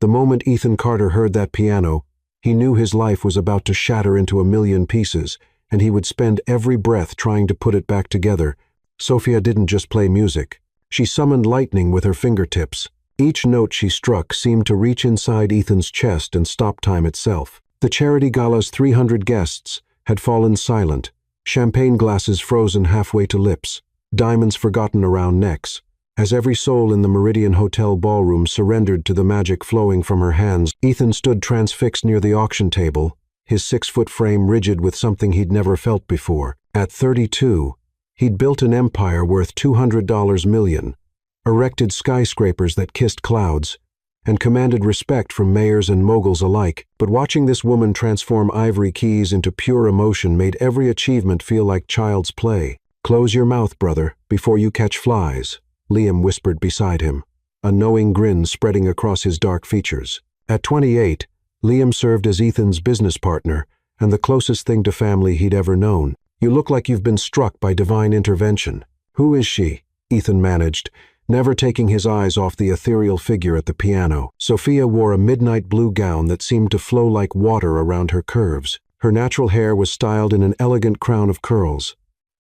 The moment Ethan Carter heard that piano, he knew his life was about to shatter into a million pieces, and he would spend every breath trying to put it back together. Sophia didn't just play music. She summoned lightning with her fingertips. Each note she struck seemed to reach inside Ethan's chest and stop time itself. The charity gala's 300 guests had fallen silent, champagne glasses frozen halfway to lips, diamonds forgotten around necks. As every soul in the Meridian Hotel ballroom surrendered to the magic flowing from her hands, Ethan stood transfixed near the auction table, his 6-foot frame rigid with something he'd never felt before. At 32, he'd built an empire worth $200 million, erected skyscrapers that kissed clouds, and commanded respect from mayors and moguls alike. But watching this woman transform ivory keys into pure emotion made every achievement feel like child's play. "Close your mouth, brother, before you catch flies," Liam whispered beside him, a knowing grin spreading across his dark features. At 28, Liam served as Ethan's business partner and the closest thing to family he'd ever known. "You look like you've been struck by divine intervention." "Who is she?" Ethan managed, never taking his eyes off the ethereal figure at the piano. Sophia wore a midnight blue gown that seemed to flow like water around her curves. Her natural hair was styled in an elegant crown of curls,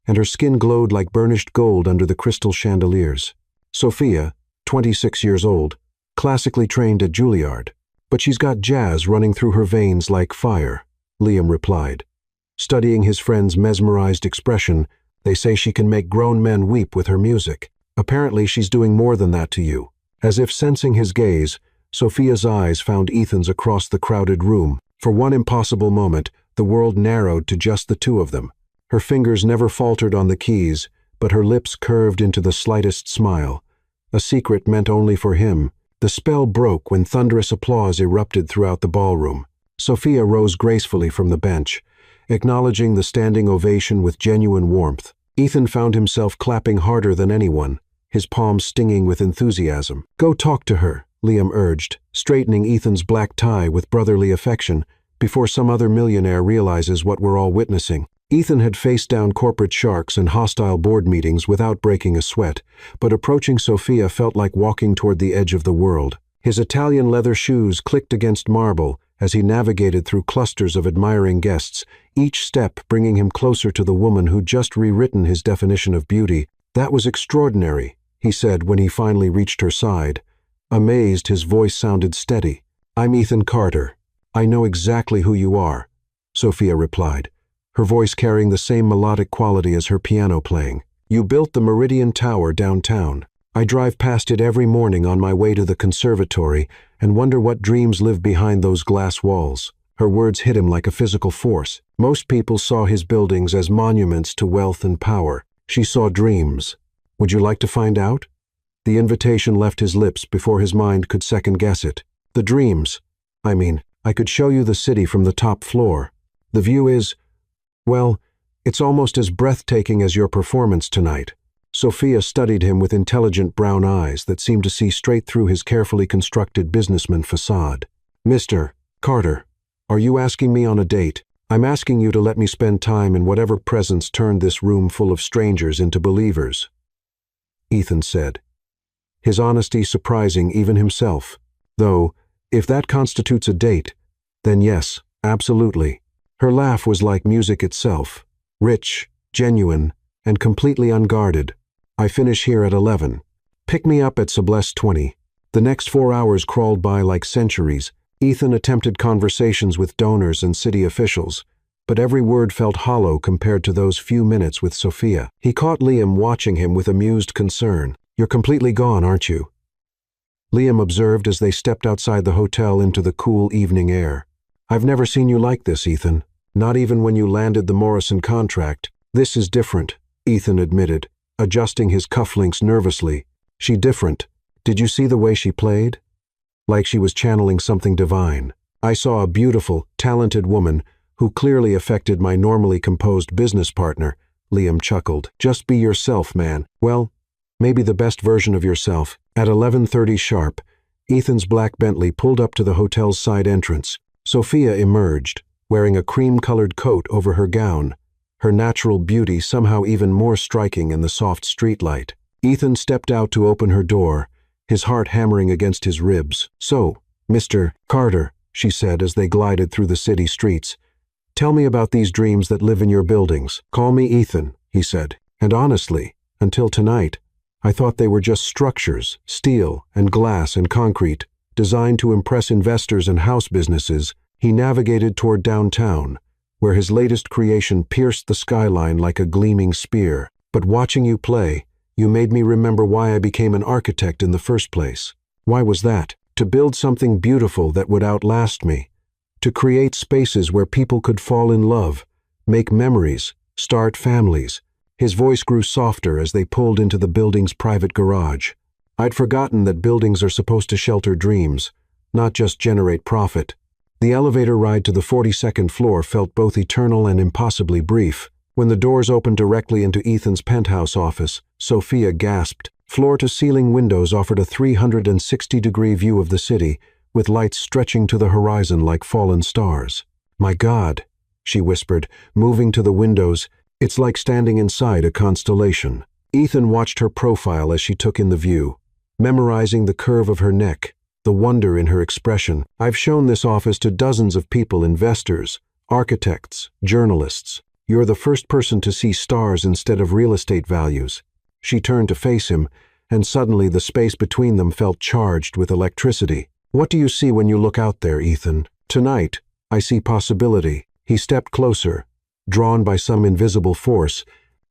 and her skin glowed like burnished gold under the crystal chandeliers. Sophia, 26 years old, classically trained at Juilliard. "But she's got jazz running through her veins like fire," Liam replied. Studying his friend's mesmerized expression, "They say she can make grown men weep with her music. Apparently she's doing more than that to you." As if sensing his gaze, Sophia's eyes found Ethan's across the crowded room. For one impossible moment, the world narrowed to just the two of them. Her fingers never faltered on the keys, but her lips curved into the slightest smile. A secret meant only for him. The spell broke when thunderous applause erupted throughout the ballroom. Sophia rose gracefully from the bench, acknowledging the standing ovation with genuine warmth. Ethan found himself clapping harder than anyone, his palms stinging with enthusiasm. "Go talk to her," Liam urged, straightening Ethan's black tie with brotherly affection, "before some other millionaire realizes what we're all witnessing." Ethan had faced down corporate sharks and hostile board meetings without breaking a sweat, but approaching Sophia felt like walking toward the edge of the world. His Italian leather shoes clicked against marble as he navigated through clusters of admiring guests, each step bringing him closer to the woman who'd just rewritten his definition of beauty. "That was extraordinary," he said when he finally reached her side. Amazed, his voice sounded steady. "I'm Ethan Carter. I know exactly who you are," Sophia replied, her voice carrying the same melodic quality as her piano playing. "You built the Meridian Tower downtown. I drive past it every morning on my way to the conservatory and wonder what dreams live behind those glass walls." Her words hit him like a physical force. Most people saw his buildings as monuments to wealth and power. She saw dreams. "Would you like to find out?" The invitation left his lips before his mind could second-guess it. "The dreams. I could show you the city from the top floor. The view is, well, it's almost as breathtaking as your performance tonight." Sophia studied him with intelligent brown eyes that seemed to see straight through his carefully constructed businessman facade. "Mr. Carter, are you asking me on a date? I'm asking you to let me spend time in whatever presence turned this room full of strangers into believers," Ethan said, his honesty surprising even himself. "Though, if that constitutes a date, then yes, absolutely." Her laugh was like music itself, rich, genuine, and completely unguarded. "I finish here at 11. Pick me up at Sublesse 20. The next 4 hours crawled by like centuries. Ethan attempted conversations with donors and city officials, but every word felt hollow compared to those few minutes with Sophia. He caught Liam watching him with amused concern. "You're completely gone, aren't you?" Liam observed as they stepped outside the hotel into the cool evening air. "I've never seen you like this, Ethan. Not even when you landed the Morrison contract." "This is different," Ethan admitted, adjusting his cufflinks nervously. "She different. Did you see the way she played? Like she was channeling something divine. I saw a beautiful, talented woman who clearly affected my normally composed business partner," Liam chuckled. "Just be yourself, man. Well, maybe the best version of yourself." At 11:30 sharp, Ethan's black Bentley pulled up to the hotel's side entrance. Sophia emerged, wearing a cream-colored coat over her gown, her natural beauty somehow even more striking in the soft streetlight. Ethan stepped out to open her door, his heart hammering against his ribs. "So, "Mr. Carter," she said as they glided through the city streets, "tell me about these dreams that live in your buildings." "Call me Ethan," he said. "And honestly, until tonight, I thought they were just structures, steel and glass and concrete, designed to impress investors and house businesses." He navigated toward downtown, where his latest creation pierced the skyline like a gleaming spear. "But watching you play, you made me remember why I became an architect in the first place." "Why was that?" "To build something beautiful that would outlast me. To create spaces where people could fall in love, make memories, start families." His voice grew softer as they pulled into the building's private garage. "I'd forgotten that buildings are supposed to shelter dreams, not just generate profit." The elevator ride to the 42nd floor felt both eternal and impossibly brief. When the doors opened directly into Ethan's penthouse office, Sophia gasped. Floor-to-ceiling windows offered a 360-degree view of the city, with lights stretching to the horizon like fallen stars. "My God," she whispered, moving to the windows, "it's like standing inside a constellation." Ethan watched her profile as she took in the view, memorizing the curve of her neck, the wonder in her expression. "I've shown this office to dozens of people, investors, architects, journalists. You're the first person to see stars instead of real estate values." She turned to face him, and suddenly the space between them felt charged with electricity. "What do you see when you look out there, Ethan?" "Tonight, I see possibility." He stepped closer. "Drawn by some invisible force,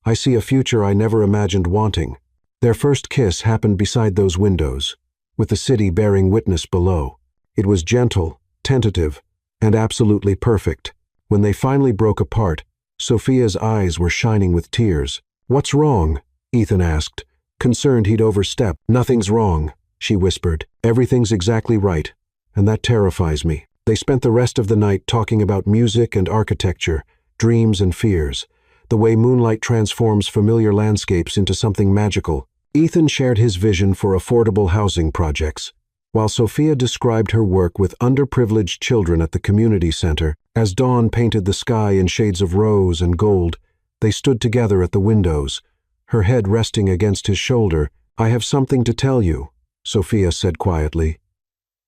I see a future I never imagined wanting." Their first kiss happened beside those windows, with the city bearing witness below. It was gentle, tentative, and absolutely perfect. When they finally broke apart, Sophia's eyes were shining with tears. "What's wrong?" Ethan asked, concerned he'd overstepped. "Nothing's wrong," she whispered. "Everything's exactly right, and that terrifies me." They spent the rest of the night talking about music and architecture, dreams and fears, the way moonlight transforms familiar landscapes into something magical. Ethan shared his vision for affordable housing projects, while Sophia described her work with underprivileged children at the community center. As dawn painted the sky in shades of rose and gold, they stood together at the windows, her head resting against his shoulder. "I have something to tell you," Sophia said quietly,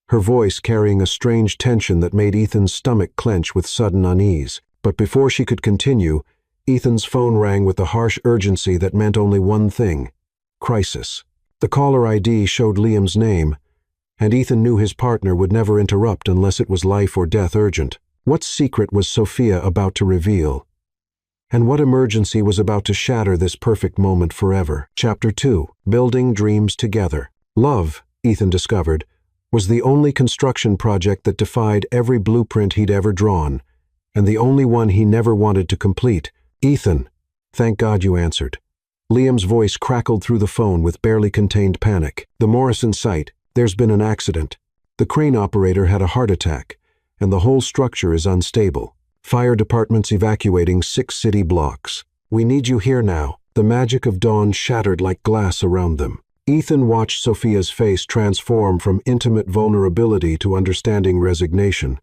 her voice carrying a strange tension that made Ethan's stomach clench with sudden unease. But before she could continue, Ethan's phone rang with a harsh urgency that meant only one thing: crisis. The caller ID showed Liam's name, and Ethan knew his partner would never interrupt unless it was life or death urgent. What secret was Sophia about to reveal? And what emergency was about to shatter this perfect moment forever? Chapter 2. Building Dreams Together. Love, Ethan discovered, was the only construction project that defied every blueprint he'd ever drawn, and the only one he never wanted to complete. "Ethan, thank God you answered." Liam's voice crackled through the phone with barely contained panic. "The Morrison site, there's been an accident. The crane operator had a heart attack, and the whole structure is unstable. Fire department's evacuating 6 city blocks. We need you here now." The magic of dawn shattered like glass around them. Ethan watched Sophia's face transform from intimate vulnerability to understanding resignation,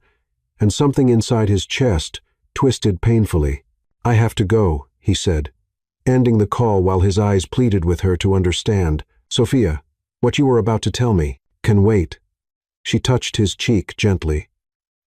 and something inside his chest twisted painfully. "I have to go," he said, ending the call while his eyes pleaded with her to understand. "Sophia, what you were about to tell me can wait." She touched his cheek gently,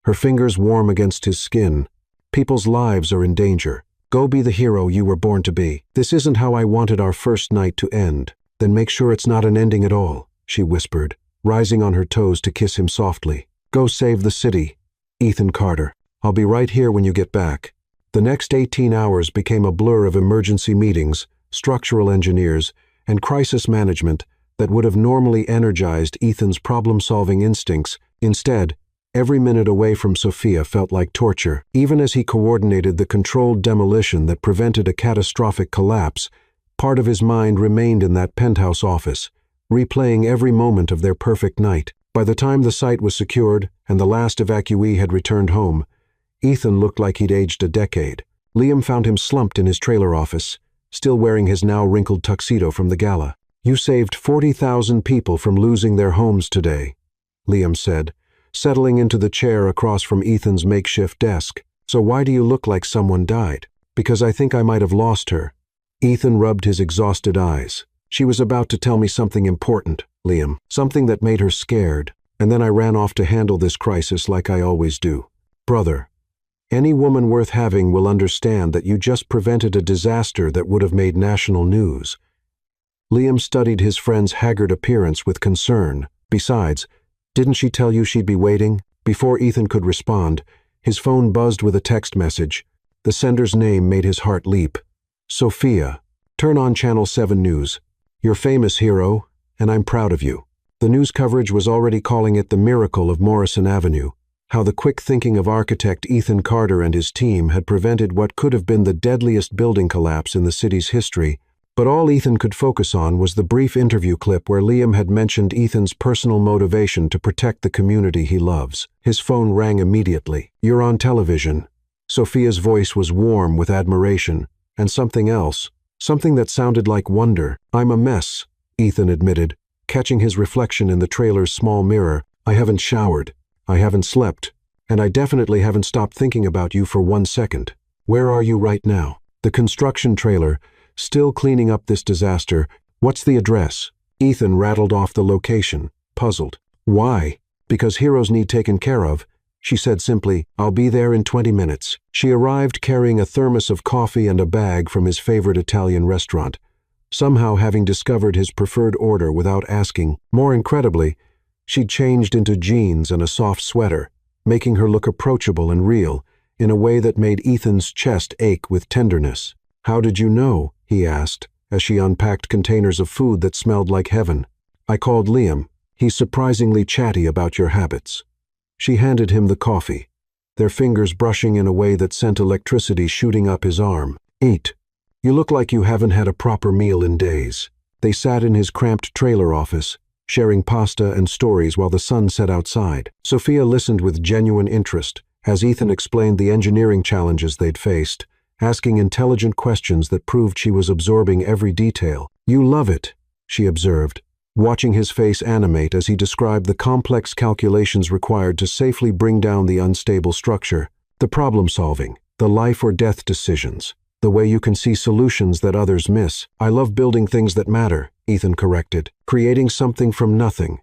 her fingers warm against his skin. "People's lives are in danger. Go be the hero you were born to be." "This isn't how I wanted our first night to end." "Then make sure it's not an ending at all," she whispered, rising on her toes to kiss him softly. "Go save the city, Ethan Carter. I'll be right here when you get back." The next 18 hours became a blur of emergency meetings, structural engineers, and crisis management that would have normally energized Ethan's problem-solving instincts. Instead, every minute away from Sophia felt like torture. Even as he coordinated the controlled demolition that prevented a catastrophic collapse, part of his mind remained in that penthouse office, replaying every moment of their perfect night. By the time the site was secured and the last evacuee had returned home, Ethan looked like he'd aged a decade. Liam found him slumped in his trailer office, still wearing his now wrinkled tuxedo from the gala. "You saved 40,000 people from losing their homes today," Liam said, settling into the chair across from Ethan's makeshift desk. "So why do you look like someone died?" "Because I think I might have lost her." Ethan rubbed his exhausted eyes. "She was about to tell me something important, Liam, something that made her scared." and then I ran off to handle this crisis like I always do. Brother, any woman worth having will understand that you just prevented a disaster that would have made national news. Liam studied his friend's haggard appearance with concern. Besides, didn't she tell you she'd be waiting? Before Ethan could respond, his phone buzzed with a text message. The sender's name made his heart leap. Sophia, turn on Channel 7 News. You're famous, hero, and I'm proud of you. The news coverage was already calling it the miracle of Morrison Avenue, how the quick thinking of architect Ethan Carter and his team had prevented what could have been the deadliest building collapse in the city's history. But all Ethan could focus on was the brief interview clip where Liam had mentioned Ethan's personal motivation to protect the community he loves. His phone rang immediately. You're on television. Sophia's voice was warm with admiration, and something else, something that sounded like wonder. I'm a mess, Ethan admitted, catching his reflection in the trailer's small mirror. I haven't showered, I haven't slept, and I definitely haven't stopped thinking about you for 1 second. Where are you right now? The construction trailer, still cleaning up this disaster. What's the address? Ethan rattled off the location, puzzled. Why? Because heroes need taken care of. She said simply, I'll be there in 20 minutes. She arrived carrying a thermos of coffee and a bag from his favorite Italian restaurant, somehow having discovered his preferred order without asking. More incredibly, she'd changed into jeans and a soft sweater, making her look approachable and real, in a way that made Ethan's chest ache with tenderness. How did you know? He asked, as she unpacked containers of food that smelled like heaven. I called Liam. He's surprisingly chatty about your habits. She handed him the coffee, their fingers brushing in a way that sent electricity shooting up his arm. Eat. You look like you haven't had a proper meal in days. They sat in his cramped trailer office, sharing pasta and stories while the sun set outside. Sophia listened with genuine interest as Ethan explained the engineering challenges they'd faced, asking intelligent questions that proved she was absorbing every detail. You love it, she observed, watching his face animate as he described the complex calculations required to safely bring down the unstable structure, the problem-solving, the life-or-death decisions, the way you can see solutions that others miss. I love building things that matter, Ethan corrected, creating something from nothing,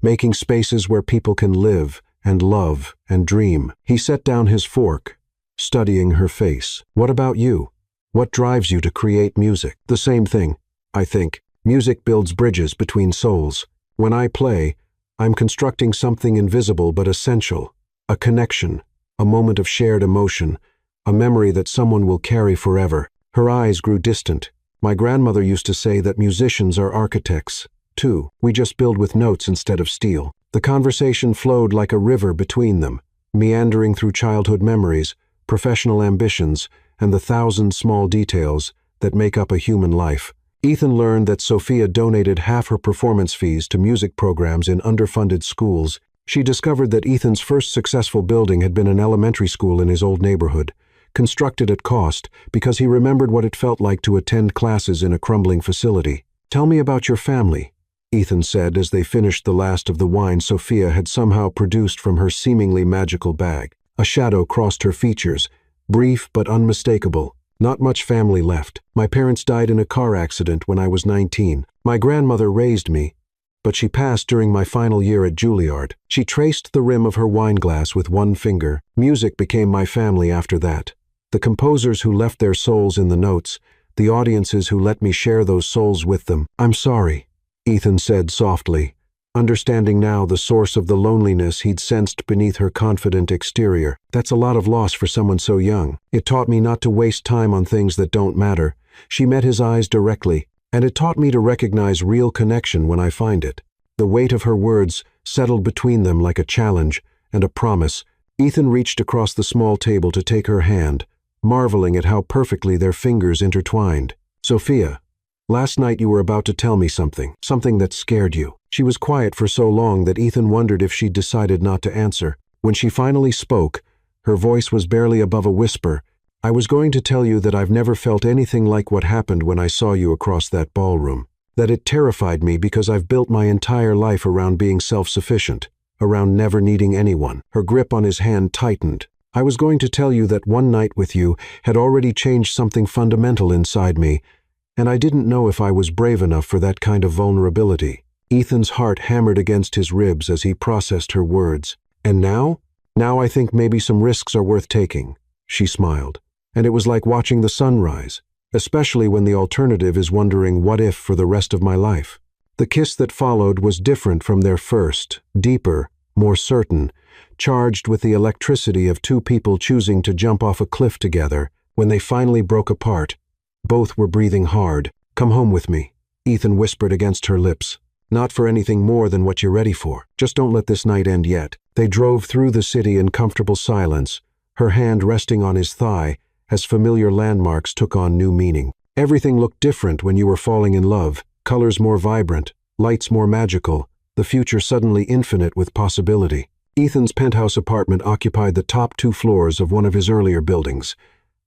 making spaces where people can live and love and dream. He set down his fork, studying her face. What about you? What drives you to create music? The same thing, I think. Music builds bridges between souls. When I play, I'm constructing something invisible but essential. A connection, a moment of shared emotion, a memory that someone will carry forever. Her eyes grew distant. My grandmother used to say that musicians are architects, too. We just build with notes instead of steel. The conversation flowed like a river between them, meandering through childhood memories, professional ambitions, and the 1,000 small details that make up a human life. Ethan learned that Sophia donated half her performance fees to music programs in underfunded schools. She discovered that Ethan's first successful building had been an elementary school in his old neighborhood, constructed at cost because he remembered what it felt like to attend classes in a crumbling facility. Tell me about your family, Ethan said as they finished the last of the wine Sophia had somehow produced from her seemingly magical bag. A shadow crossed her features, brief but unmistakable. Not much family left. My parents died in a car accident when I was 19. My grandmother raised me, but she passed during my final year at Juilliard. She traced the rim of her wine glass with one finger. Music became my family after that. The composers who left their souls in the notes, the audiences who let me share those souls with them. I'm sorry, Ethan said softly, understanding now the source of the loneliness he'd sensed beneath her confident exterior. That's a lot of loss for someone so young. It taught me not to waste time on things that don't matter. She met his eyes directly, and it taught me to recognize real connection when I find it. The weight of her words settled between them like a challenge and a promise. Ethan reached across the small table to take her hand, marveling at how perfectly their fingers intertwined. Sophia, last night you were about to tell me something that scared you. She was quiet for so long that Ethan wondered if she'd decided not to answer. When she finally spoke, her voice was barely above a whisper. I was going to tell you that I've never felt anything like what happened when I saw you across that ballroom. That it terrified me because I've built my entire life around being self-sufficient, around never needing anyone. Her grip on his hand tightened. I was going to tell you that one night with you had already changed something fundamental inside me, and I didn't know if I was brave enough for that kind of vulnerability. Ethan's heart hammered against his ribs as he processed her words. And now? Now I think maybe some risks are worth taking, she smiled. And it was like watching the sun rise, especially when the alternative is wondering what if for the rest of my life. The kiss that followed was different from their first, deeper, more certain, charged with the electricity of two people choosing to jump off a cliff together. When they finally broke apart, both were breathing hard. Come home with me, Ethan whispered against her lips. Not for anything more than what you're ready for. Just don't let this night end yet. They drove through the city in comfortable silence, her hand resting on his thigh as familiar landmarks took on new meaning. Everything looked different when you were falling in love, colors more vibrant, lights more magical, the future suddenly infinite with possibility. Ethan's penthouse apartment occupied the top 2 floors of one of his earlier buildings,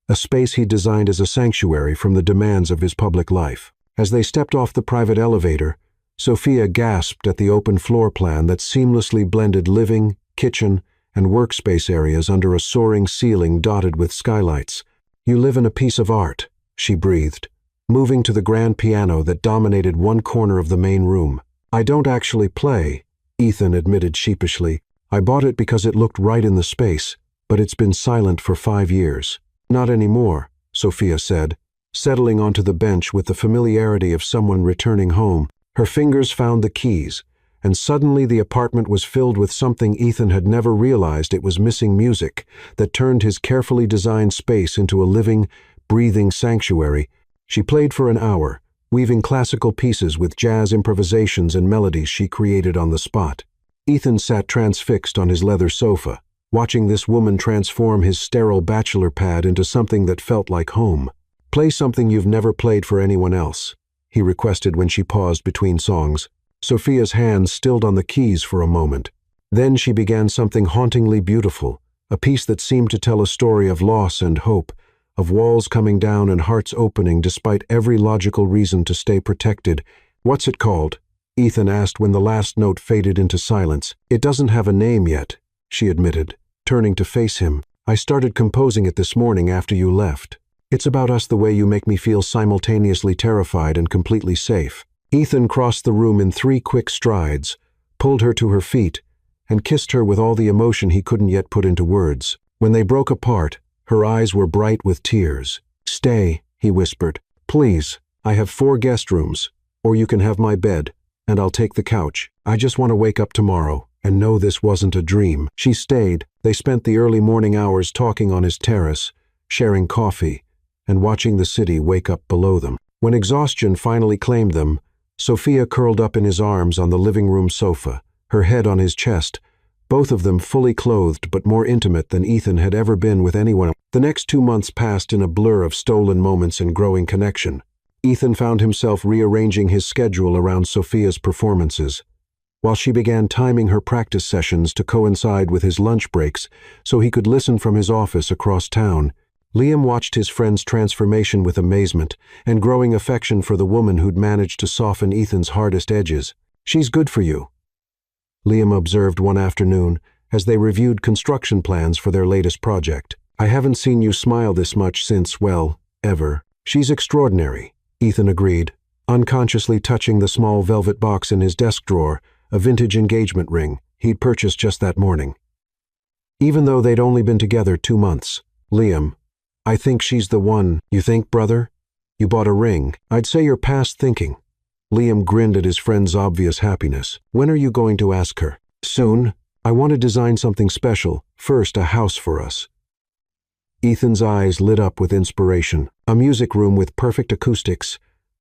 a space he designed as a sanctuary from the demands of his public life. As they stepped off the private elevator, Sophia gasped at the open floor plan that seamlessly blended living, kitchen, and workspace areas under a soaring ceiling dotted with skylights. You live in a piece of art, she breathed, moving to the grand piano that dominated one corner of the main room. I don't actually play, Ethan admitted sheepishly. I bought it because it looked right in the space, but it's been silent for 5 years. Not anymore, Sophia said, settling onto the bench with the familiarity of someone returning home. Her fingers found the keys, and suddenly the apartment was filled with something Ethan had never realized it was missing: music that turned his carefully designed space into a living, breathing sanctuary. She played for an hour, weaving classical pieces with jazz improvisations and melodies she created on the spot. Ethan sat transfixed on his leather sofa, watching this woman transform his sterile bachelor pad into something that felt like home. Play something you've never played for anyone else, he requested when she paused between songs. Sophia's hands stilled on the keys for a moment. Then she began something hauntingly beautiful, a piece that seemed to tell a story of loss and hope, of walls coming down and hearts opening despite every logical reason to stay protected. What's it called? Ethan asked when the last note faded into silence. It doesn't have a name yet, she admitted, turning to face him. I started composing it this morning after you left. It's about us, the way you make me feel simultaneously terrified and completely safe. Ethan crossed the room in 3 quick strides, pulled her to her feet, and kissed her with all the emotion he couldn't yet put into words. When they broke apart, her eyes were bright with tears. Stay, he whispered. Please, I have 4 guest rooms, or you can have my bed, and I'll take the couch. I just want to wake up tomorrow and know this wasn't a dream. She stayed. They spent the early morning hours talking on his terrace, sharing coffee, and watching the city wake up below them. When exhaustion finally claimed them, Sophia curled up in his arms on the living room sofa, her head on his chest, both of them fully clothed but more intimate than Ethan had ever been with anyone else. The next 2 months passed in a blur of stolen moments and growing connection. Ethan found himself rearranging his schedule around Sophia's performances, while she began timing her practice sessions to coincide with his lunch breaks so he could listen from his office across town. Liam watched his friend's transformation with amazement and growing affection for the woman who'd managed to soften Ethan's hardest edges. She's good for you, Liam observed one afternoon as they reviewed construction plans for their latest project. I haven't seen you smile this much since, well, ever. She's extraordinary, Ethan agreed, unconsciously touching the small velvet box in his desk drawer, a vintage engagement ring he'd purchased just that morning. Even though they'd only been together 2 months. Liam, I think she's the one. You think, brother? You bought a ring. I'd say you're past thinking. Liam grinned at his friend's obvious happiness. When are you going to ask her? Soon. I want to design something special. First, a house for us. Ethan's eyes lit up with inspiration. A music room with perfect acoustics,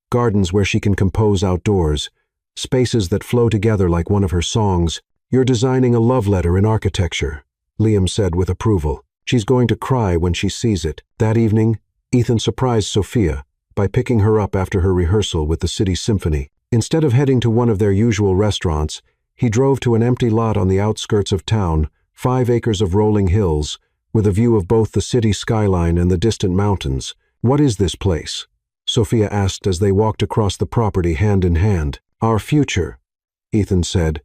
gardens where she can compose outdoors, spaces that flow together like one of her songs. You're designing a love letter in architecture, Liam said with approval. She's going to cry when she sees it. That evening, Ethan surprised Sophia by picking her up after her rehearsal with the city symphony. Instead of heading to one of their usual restaurants, he drove to an empty lot on the outskirts of town, 5 acres of rolling hills, with a view of both the city skyline and the distant mountains. What is this place? Sophia asked as they walked across the property hand in hand. Our future, Ethan said,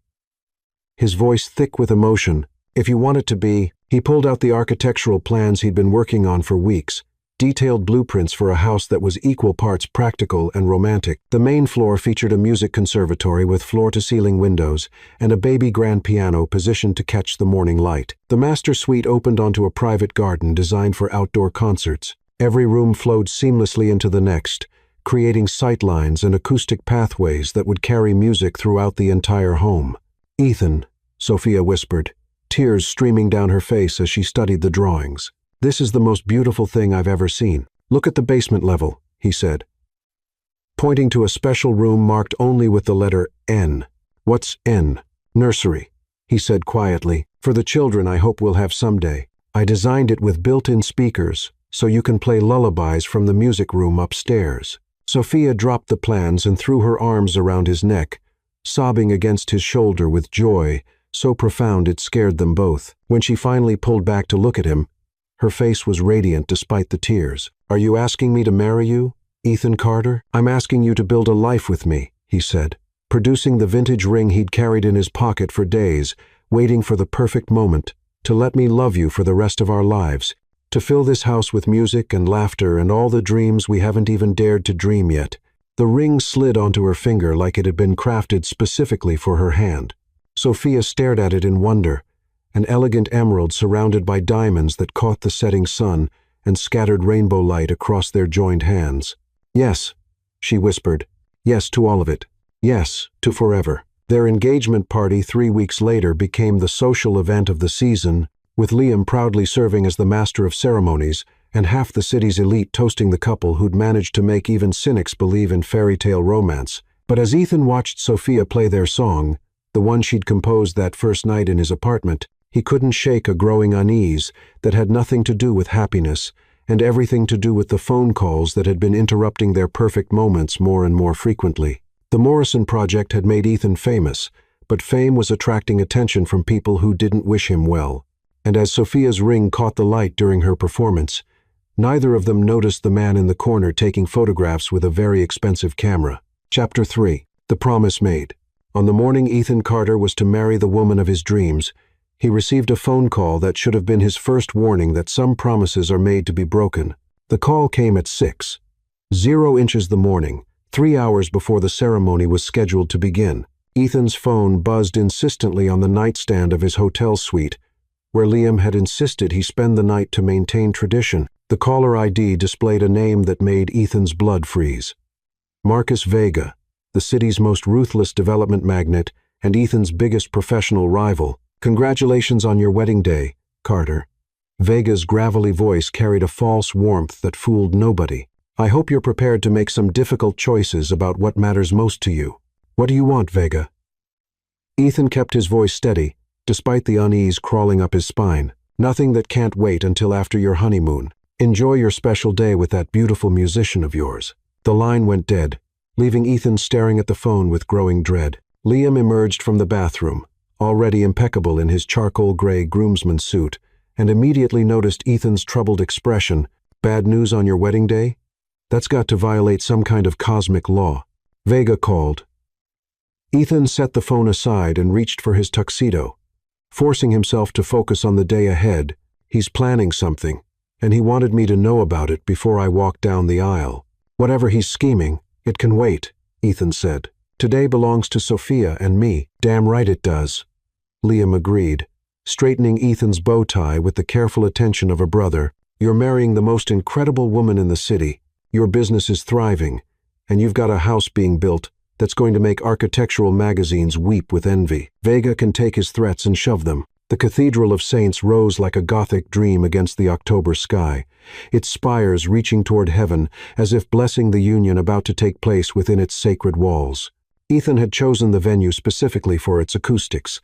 his voice thick with emotion. If you want it to be. He pulled out the architectural plans he'd been working on for weeks, detailed blueprints for a house that was equal parts practical and romantic. The main floor featured a music conservatory with floor-to-ceiling windows and a baby grand piano positioned to catch the morning light. The master suite opened onto a private garden designed for outdoor concerts. Every room flowed seamlessly into the next, creating sightlines and acoustic pathways that would carry music throughout the entire home. "Ethan," Sophia whispered, tears streaming down her face as she studied the drawings. "This is the most beautiful thing I've ever seen. Look at the basement level," he said, pointing to a special room marked only with the letter N. "What's N?" "Nursery," he said quietly. "For the children I hope we'll have someday. I designed it with built-in speakers, so you can play lullabies from the music room upstairs." Sophia dropped the plans and threw her arms around his neck, sobbing against his shoulder with joy so profound it scared them both. When she finally pulled back to look at him, her face was radiant despite the tears. "Are you asking me to marry you, Ethan Carter?" "I'm asking you to build a life with me," he said, producing the vintage ring he'd carried in his pocket for days, waiting for the perfect moment, "to let me love you for the rest of our lives, to fill this house with music and laughter and all the dreams we haven't even dared to dream yet." The ring slid onto her finger like it had been crafted specifically for her hand. Sophia stared at it in wonder, an elegant emerald surrounded by diamonds that caught the setting sun and scattered rainbow light across their joined hands. "Yes," she whispered. "Yes to all of it. Yes to forever." Their engagement party 3 weeks later became the social event of the season, with Liam proudly serving as the master of ceremonies and half the city's elite toasting the couple who'd managed to make even cynics believe in fairy tale romance. But as Ethan watched Sophia play their song, the one she'd composed that first night in his apartment, he couldn't shake a growing unease that had nothing to do with happiness and everything to do with the phone calls that had been interrupting their perfect moments more and more frequently. The Morrison project had made Ethan famous, but fame was attracting attention from people who didn't wish him well. And as Sophia's ring caught the light during her performance, neither of them noticed the man in the corner taking photographs with a very expensive camera. Chapter 3. The Promise Made. On the morning Ethan Carter was to marry the woman of his dreams, he received a phone call that should have been his first warning that some promises are made to be broken. The call came at 6:00 the morning, 3 hours before the ceremony was scheduled to begin. Ethan's phone buzzed insistently on the nightstand of his hotel suite, where Liam had insisted he spend the night to maintain tradition. The caller ID displayed a name that made Ethan's blood freeze. Marcus Vega, the city's most ruthless development magnate and Ethan's biggest professional rival. "Congratulations on your wedding day, Carter." Vega's gravelly voice carried a false warmth that fooled nobody. "I hope you're prepared to make some difficult choices about what matters most to you. What do you want, Vega?" Ethan kept his voice steady, despite the unease crawling up his spine. "Nothing that can't wait until after your honeymoon. Enjoy your special day with that beautiful musician of yours." The line went dead, leaving Ethan staring at the phone with growing dread. Liam emerged from the bathroom, already impeccable in his charcoal gray groomsman suit, and immediately noticed Ethan's troubled expression. "Bad news on your wedding day? That's got to violate some kind of cosmic law." Vega called. Ethan set the phone aside and reached for his tuxedo, forcing himself to focus on the day ahead. "He's planning something, and he wanted me to know about it before I walk down the aisle." "Whatever he's scheming, it can wait," Ethan said. "Today belongs to Sophia and me." "Damn right it does," Liam agreed, straightening Ethan's bow tie with the careful attention of a brother. "You're marrying the most incredible woman in the city. Your business is thriving, and you've got a house being built that's going to make architectural magazines weep with envy. Vega can take his threats and shove them." The Cathedral of Saints rose like a Gothic dream against the October sky, its spires reaching toward heaven as if blessing the union about to take place within its sacred walls. Ethan had chosen the venue specifically for its acoustics,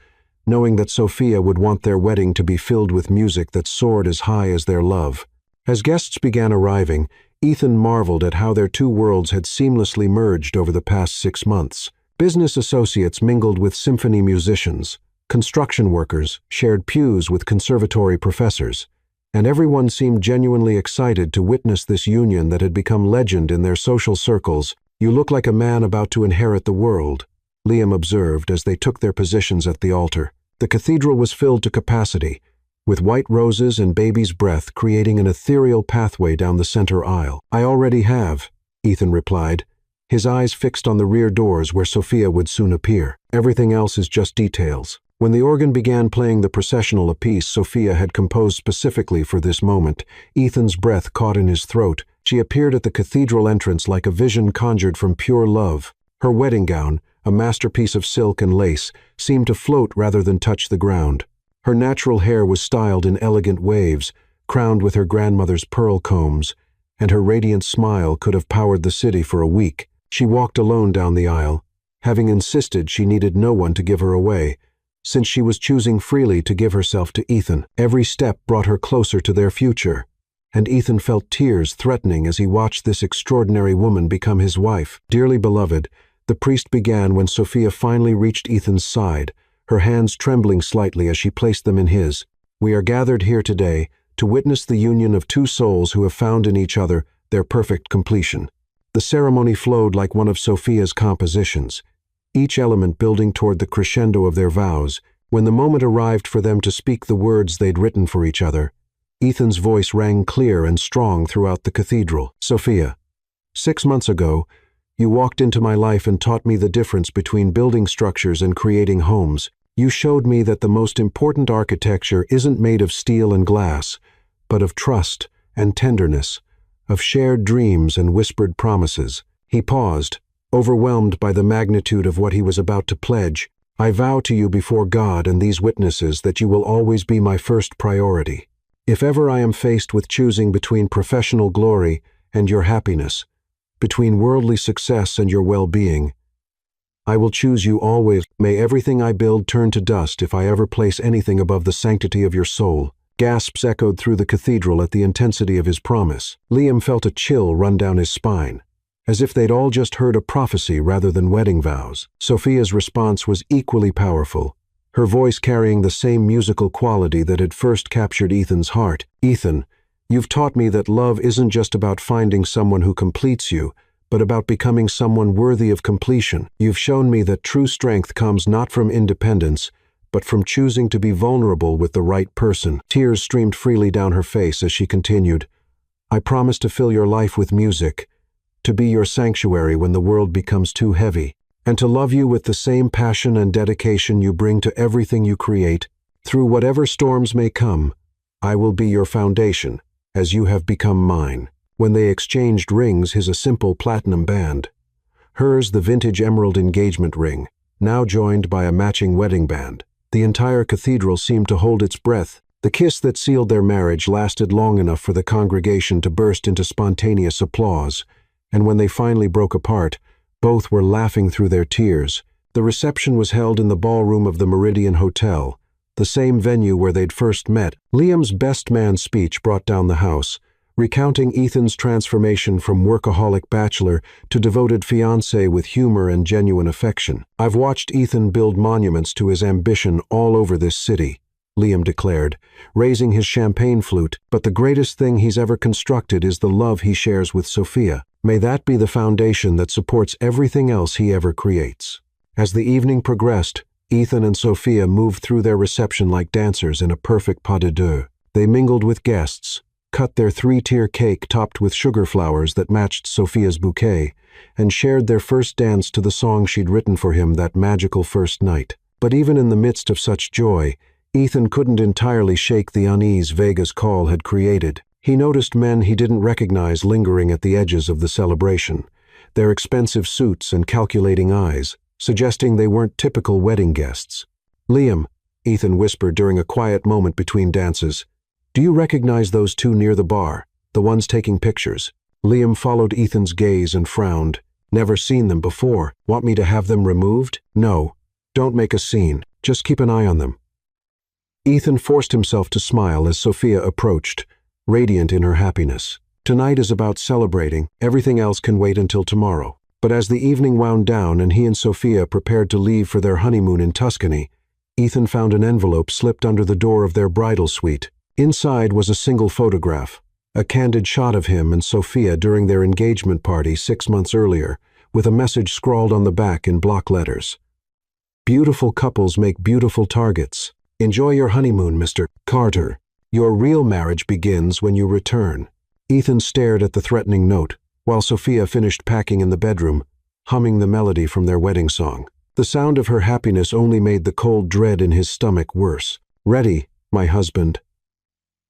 knowing that Sophia would want their wedding to be filled with music that soared as high as their love. As guests began arriving, Ethan marveled at how their two worlds had seamlessly merged over the past 6 months. Business associates mingled with symphony musicians, construction workers shared pews with conservatory professors, and everyone seemed genuinely excited to witness this union that had become legend in their social circles. "You look like a man about to inherit the world," Liam observed as they took their positions at the altar. The cathedral was filled to capacity, with white roses and baby's breath creating an ethereal pathway down the center aisle. "I already have," Ethan replied, his eyes fixed on the rear doors where Sophia would soon appear. "Everything else is just details." When the organ began playing the processional a piece Sophia had composed specifically for this moment, Ethan's breath caught in his throat. She appeared at the cathedral entrance like a vision conjured from pure love. Her wedding gown, a masterpiece of silk and lace, seemed to float rather than touch the ground. Her natural hair was styled in elegant waves, crowned with her grandmother's pearl combs, and her radiant smile could have powered the city for a week. She walked alone down the aisle, having insisted she needed no one to give her away, since she was choosing freely to give herself to Ethan. Every step brought her closer to their future, and Ethan felt tears threatening as he watched this extraordinary woman become his wife. "Dearly beloved," the priest began when Sophia finally reached Ethan's side, her hands trembling slightly as she placed them in his. "We are gathered here today to witness the union of two souls who have found in each other their perfect completion." The ceremony flowed like one of Sophia's compositions, each element building toward the crescendo of their vows. When the moment arrived for them to speak the words they'd written for each other, Ethan's voice rang clear and strong throughout the cathedral. "Sophia, 6 months ago, you walked into my life and taught me the difference between building structures and creating homes. You showed me that the most important architecture isn't made of steel and glass, but of trust and tenderness, of shared dreams and whispered promises." He paused, overwhelmed by the magnitude of what he was about to pledge. "I vow to you before God and these witnesses that you will always be my first priority. If ever I am faced with choosing between professional glory and your happiness, between worldly success and your well-being, I will choose you always. May everything I build turn to dust if I ever place anything above the sanctity of your soul." Gasps echoed through the cathedral at the intensity of his promise. Liam felt a chill run down his spine, as if they'd all just heard a prophecy rather than wedding vows. Sophia's response was equally powerful, her voice carrying the same musical quality that had first captured Ethan's heart. "Ethan, you've taught me that love isn't just about finding someone who completes you, but about becoming someone worthy of completion. You've shown me that true strength comes not from independence, but from choosing to be vulnerable with the right person." Tears streamed freely down her face as she continued, "I promise to fill your life with music, to be your sanctuary when the world becomes too heavy, and to love you with the same passion and dedication you bring to everything you create. Through whatever storms may come, I will be your foundation, as you have become mine." When they exchanged rings, his a simple platinum band, hers the vintage emerald engagement ring, now joined by a matching wedding band. The entire cathedral seemed to hold its breath. The kiss that sealed their marriage lasted long enough for the congregation to burst into spontaneous applause, and when they finally broke apart, both were laughing through their tears. The reception was held in the ballroom of the Meridian Hotel, the same venue where they'd first met. Liam's best man speech brought down the house, recounting Ethan's transformation from workaholic bachelor to devoted fiancé with humor and genuine affection. "I've watched Ethan build monuments to his ambition all over this city," Liam declared, raising his champagne flute, "but the greatest thing he's ever constructed is the love he shares with Sophia. May that be the foundation that supports everything else he ever creates." As the evening progressed, Ethan and Sophia moved through their reception like dancers in a perfect pas de deux. They mingled with guests, cut their 3-tier cake topped with sugar flowers that matched Sophia's bouquet, and shared their first dance to the song she'd written for him that magical first night. But even in the midst of such joy, Ethan couldn't entirely shake the unease Vega's call had created. He noticed men he didn't recognize lingering at the edges of the celebration, their expensive suits and calculating eyes, suggesting they weren't typical wedding guests. "Liam," Ethan whispered during a quiet moment between dances, "do you recognize those two near the bar, the ones taking pictures?" Liam followed Ethan's gaze and frowned. "Never seen them before. Want me to have them removed?" "No. Don't make a scene. Just keep an eye on them." Ethan forced himself to smile as Sophia approached, radiant in her happiness. "Tonight is about celebrating. Everything else can wait until tomorrow." But as the evening wound down and he and Sophia prepared to leave for their honeymoon in Tuscany, Ethan found an envelope slipped under the door of their bridal suite. Inside was a single photograph, a candid shot of him and Sophia during their engagement party 6 months earlier, with a message scrawled on the back in block letters. "Beautiful couples make beautiful targets. Enjoy your honeymoon, Mr. Carter, your real marriage begins when you return." Ethan stared at the threatening note, while Sophia finished packing in the bedroom, humming the melody from their wedding song. The sound of her happiness only made the cold dread in his stomach worse. "Ready, my husband."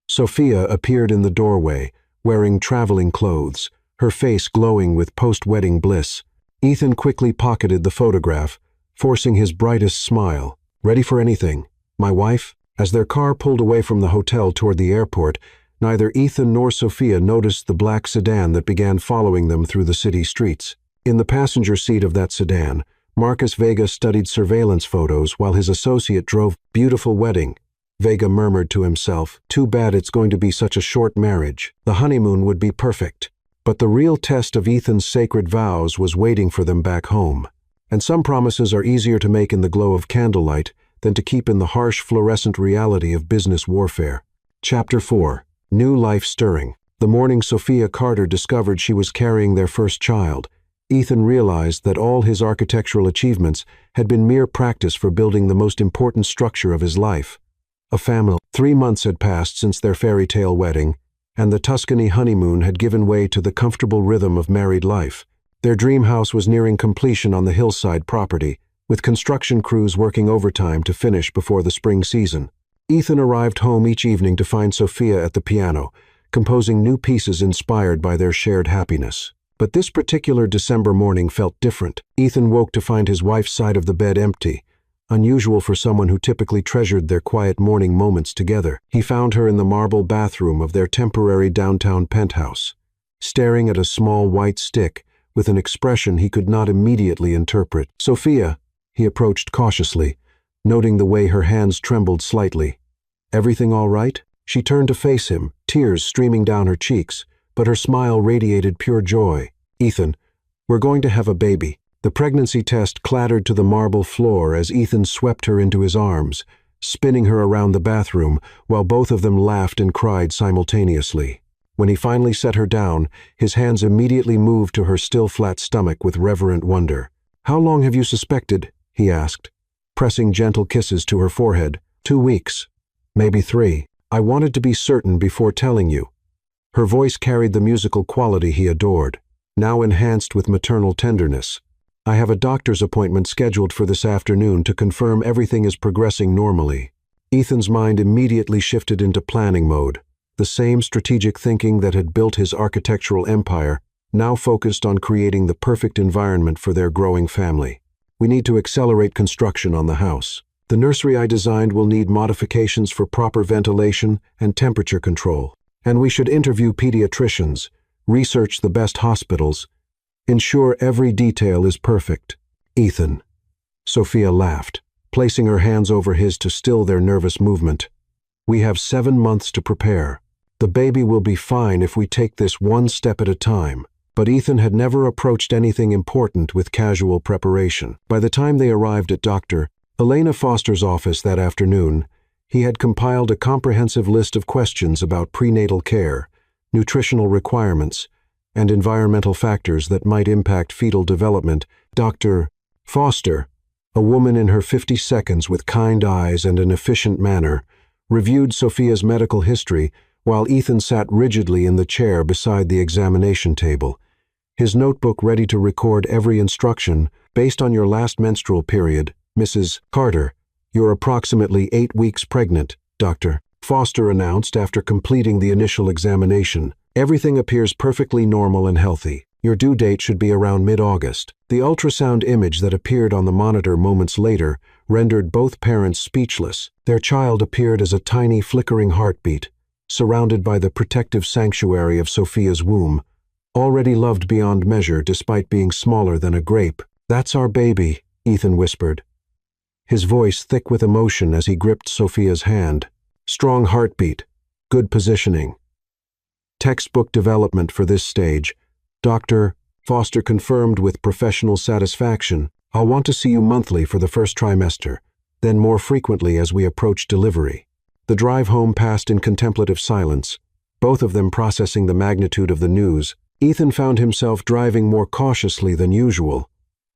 Sophia appeared in the doorway, wearing traveling clothes, her face glowing with post-wedding bliss. Ethan quickly pocketed the photograph, forcing his brightest smile. "Ready for anything, my wife?" As their car pulled away from the hotel toward the airport, neither Ethan nor Sophia noticed the black sedan that began following them through the city streets. In the passenger seat of that sedan, Marcus Vega studied surveillance photos while his associate drove. "Beautiful wedding," Vega murmured to himself. "Too bad it's going to be such a short marriage. The honeymoon would be perfect." But the real test of Ethan's sacred vows was waiting for them back home. And some promises are easier to make in the glow of candlelight than to keep in the harsh fluorescent reality of business warfare. Chapter 4. New Life Stirring. The morning Sophia Carter discovered she was carrying their first child, Ethan realized that all his architectural achievements had been mere practice for building the most important structure of his life: a family. 3 months had passed since their fairy tale wedding, and the Tuscany honeymoon had given way to the comfortable rhythm of married life. Their dream house was nearing completion on the hillside property, with construction crews working overtime to finish before the spring season. Ethan arrived home each evening to find Sophia at the piano, composing new pieces inspired by their shared happiness. But this particular December morning felt different. Ethan woke to find his wife's side of the bed empty, unusual for someone who typically treasured their quiet morning moments together. He found her in the marble bathroom of their temporary downtown penthouse, staring at a small white stick with an expression he could not immediately interpret. "Sophia," he approached cautiously, noting the way her hands trembled slightly. "Everything all right?" She turned to face him, tears streaming down her cheeks, but her smile radiated pure joy. "Ethan, we're going to have a baby." The pregnancy test clattered to the marble floor as Ethan swept her into his arms, spinning her around the bathroom while both of them laughed and cried simultaneously. When he finally set her down, his hands immediately moved to her still flat stomach with reverent wonder. "How long have you suspected?" he asked, pressing gentle kisses to her forehead. 2 weeks, maybe 3. I wanted to be certain before telling you." Her voice carried the musical quality he adored, now enhanced with maternal tenderness. "I have a doctor's appointment scheduled for this afternoon to confirm everything is progressing normally." Ethan's mind immediately shifted into planning mode. The same strategic thinking that had built his architectural empire now focused on creating the perfect environment for their growing family. "We need to accelerate construction on the house. The nursery I designed will need modifications for proper ventilation and temperature control. And we should interview pediatricians, research the best hospitals, ensure every detail is perfect." "Ethan." Sophia laughed, placing her hands over his to still their nervous movement. "We have 7 months to prepare. The baby will be fine if we take this one step at a time." But Ethan had never approached anything important with casual preparation. By the time they arrived at Dr. Elena Foster's office that afternoon, he had compiled a comprehensive list of questions about prenatal care, nutritional requirements, and environmental factors that might impact fetal development. Dr. Foster, a woman in her 50s with kind eyes and an efficient manner, reviewed Sophia's medical history while Ethan sat rigidly in the chair beside the examination table, his notebook ready to record every instruction. "Based on your last menstrual period, Mrs. Carter, you're approximately 8 weeks pregnant," Dr. Foster announced after completing the initial examination. "Everything appears perfectly normal and healthy. Your due date should be around mid-August." The ultrasound image that appeared on the monitor moments later rendered both parents speechless. Their child appeared as a tiny flickering heartbeat, surrounded by the protective sanctuary of Sophia's womb, already loved beyond measure despite being smaller than a grape. "That's our baby," Ethan whispered, his voice thick with emotion as he gripped Sophia's hand. "Strong heartbeat, good positioning. Textbook development for this stage," Dr. Foster confirmed with professional satisfaction. "I'll want to see you monthly for the first trimester, then more frequently as we approach delivery." The drive home passed in contemplative silence, both of them processing the magnitude of the news. Ethan found himself driving more cautiously than usual,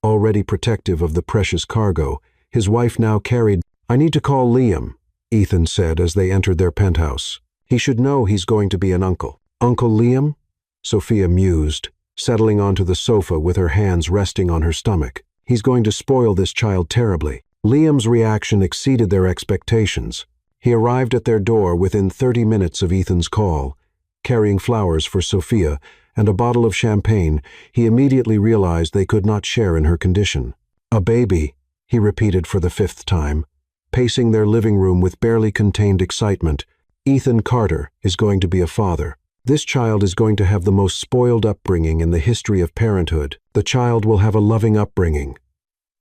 already protective of the precious cargo. His wife now carried. "I need to call Liam," Ethan said as they entered their penthouse. He should know he's going to be an uncle. Uncle Liam? Sophia mused, settling onto the sofa with her hands resting on her stomach. He's going to spoil this child terribly. Liam's reaction exceeded their expectations. He arrived at their door within 30 minutes of Ethan's call. Carrying flowers for Sophia and a bottle of champagne, he immediately realized they could not share in her condition. A baby, he repeated for the 5th time. Pacing their living room with barely contained excitement, Ethan Carter is going to be a father. This child is going to have the most spoiled upbringing in the history of parenthood. The child will have a loving upbringing.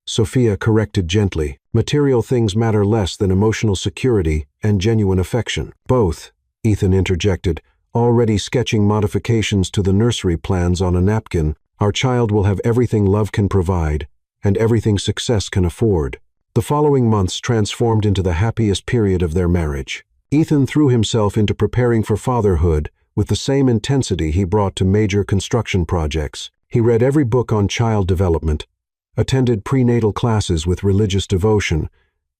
Sophia corrected gently. Material things matter less than emotional security and genuine affection. Both, Ethan interjected, already sketching modifications to the nursery plans on a napkin. Our child will have everything love can provide and everything success can afford. The following months transformed into the happiest period of their marriage. Ethan threw himself into preparing for fatherhood with the same intensity he brought to major construction projects. He read every book on child development, attended prenatal classes with religious devotion,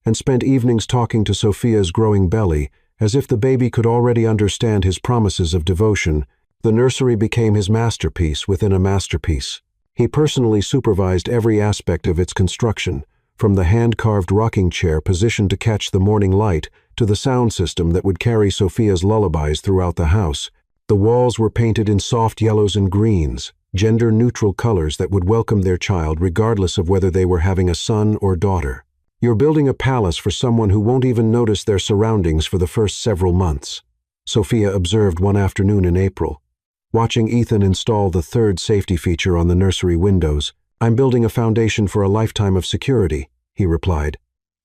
and spent evenings talking to Sophia's growing belly as if the baby could already understand his promises of devotion. The nursery became his masterpiece within a masterpiece. He personally supervised every aspect of its construction, from the hand-carved rocking chair positioned to catch the morning light to the sound system that would carry Sophia's lullabies throughout the house. The walls were painted in soft yellows and greens, gender-neutral colors that would welcome their child regardless of whether they were having a son or daughter. You're building a palace for someone who won't even notice their surroundings for the first several months, Sophia observed one afternoon in April. Watching Ethan install the 3rd safety feature on the nursery windows, I'm building a foundation for a lifetime of security, he replied.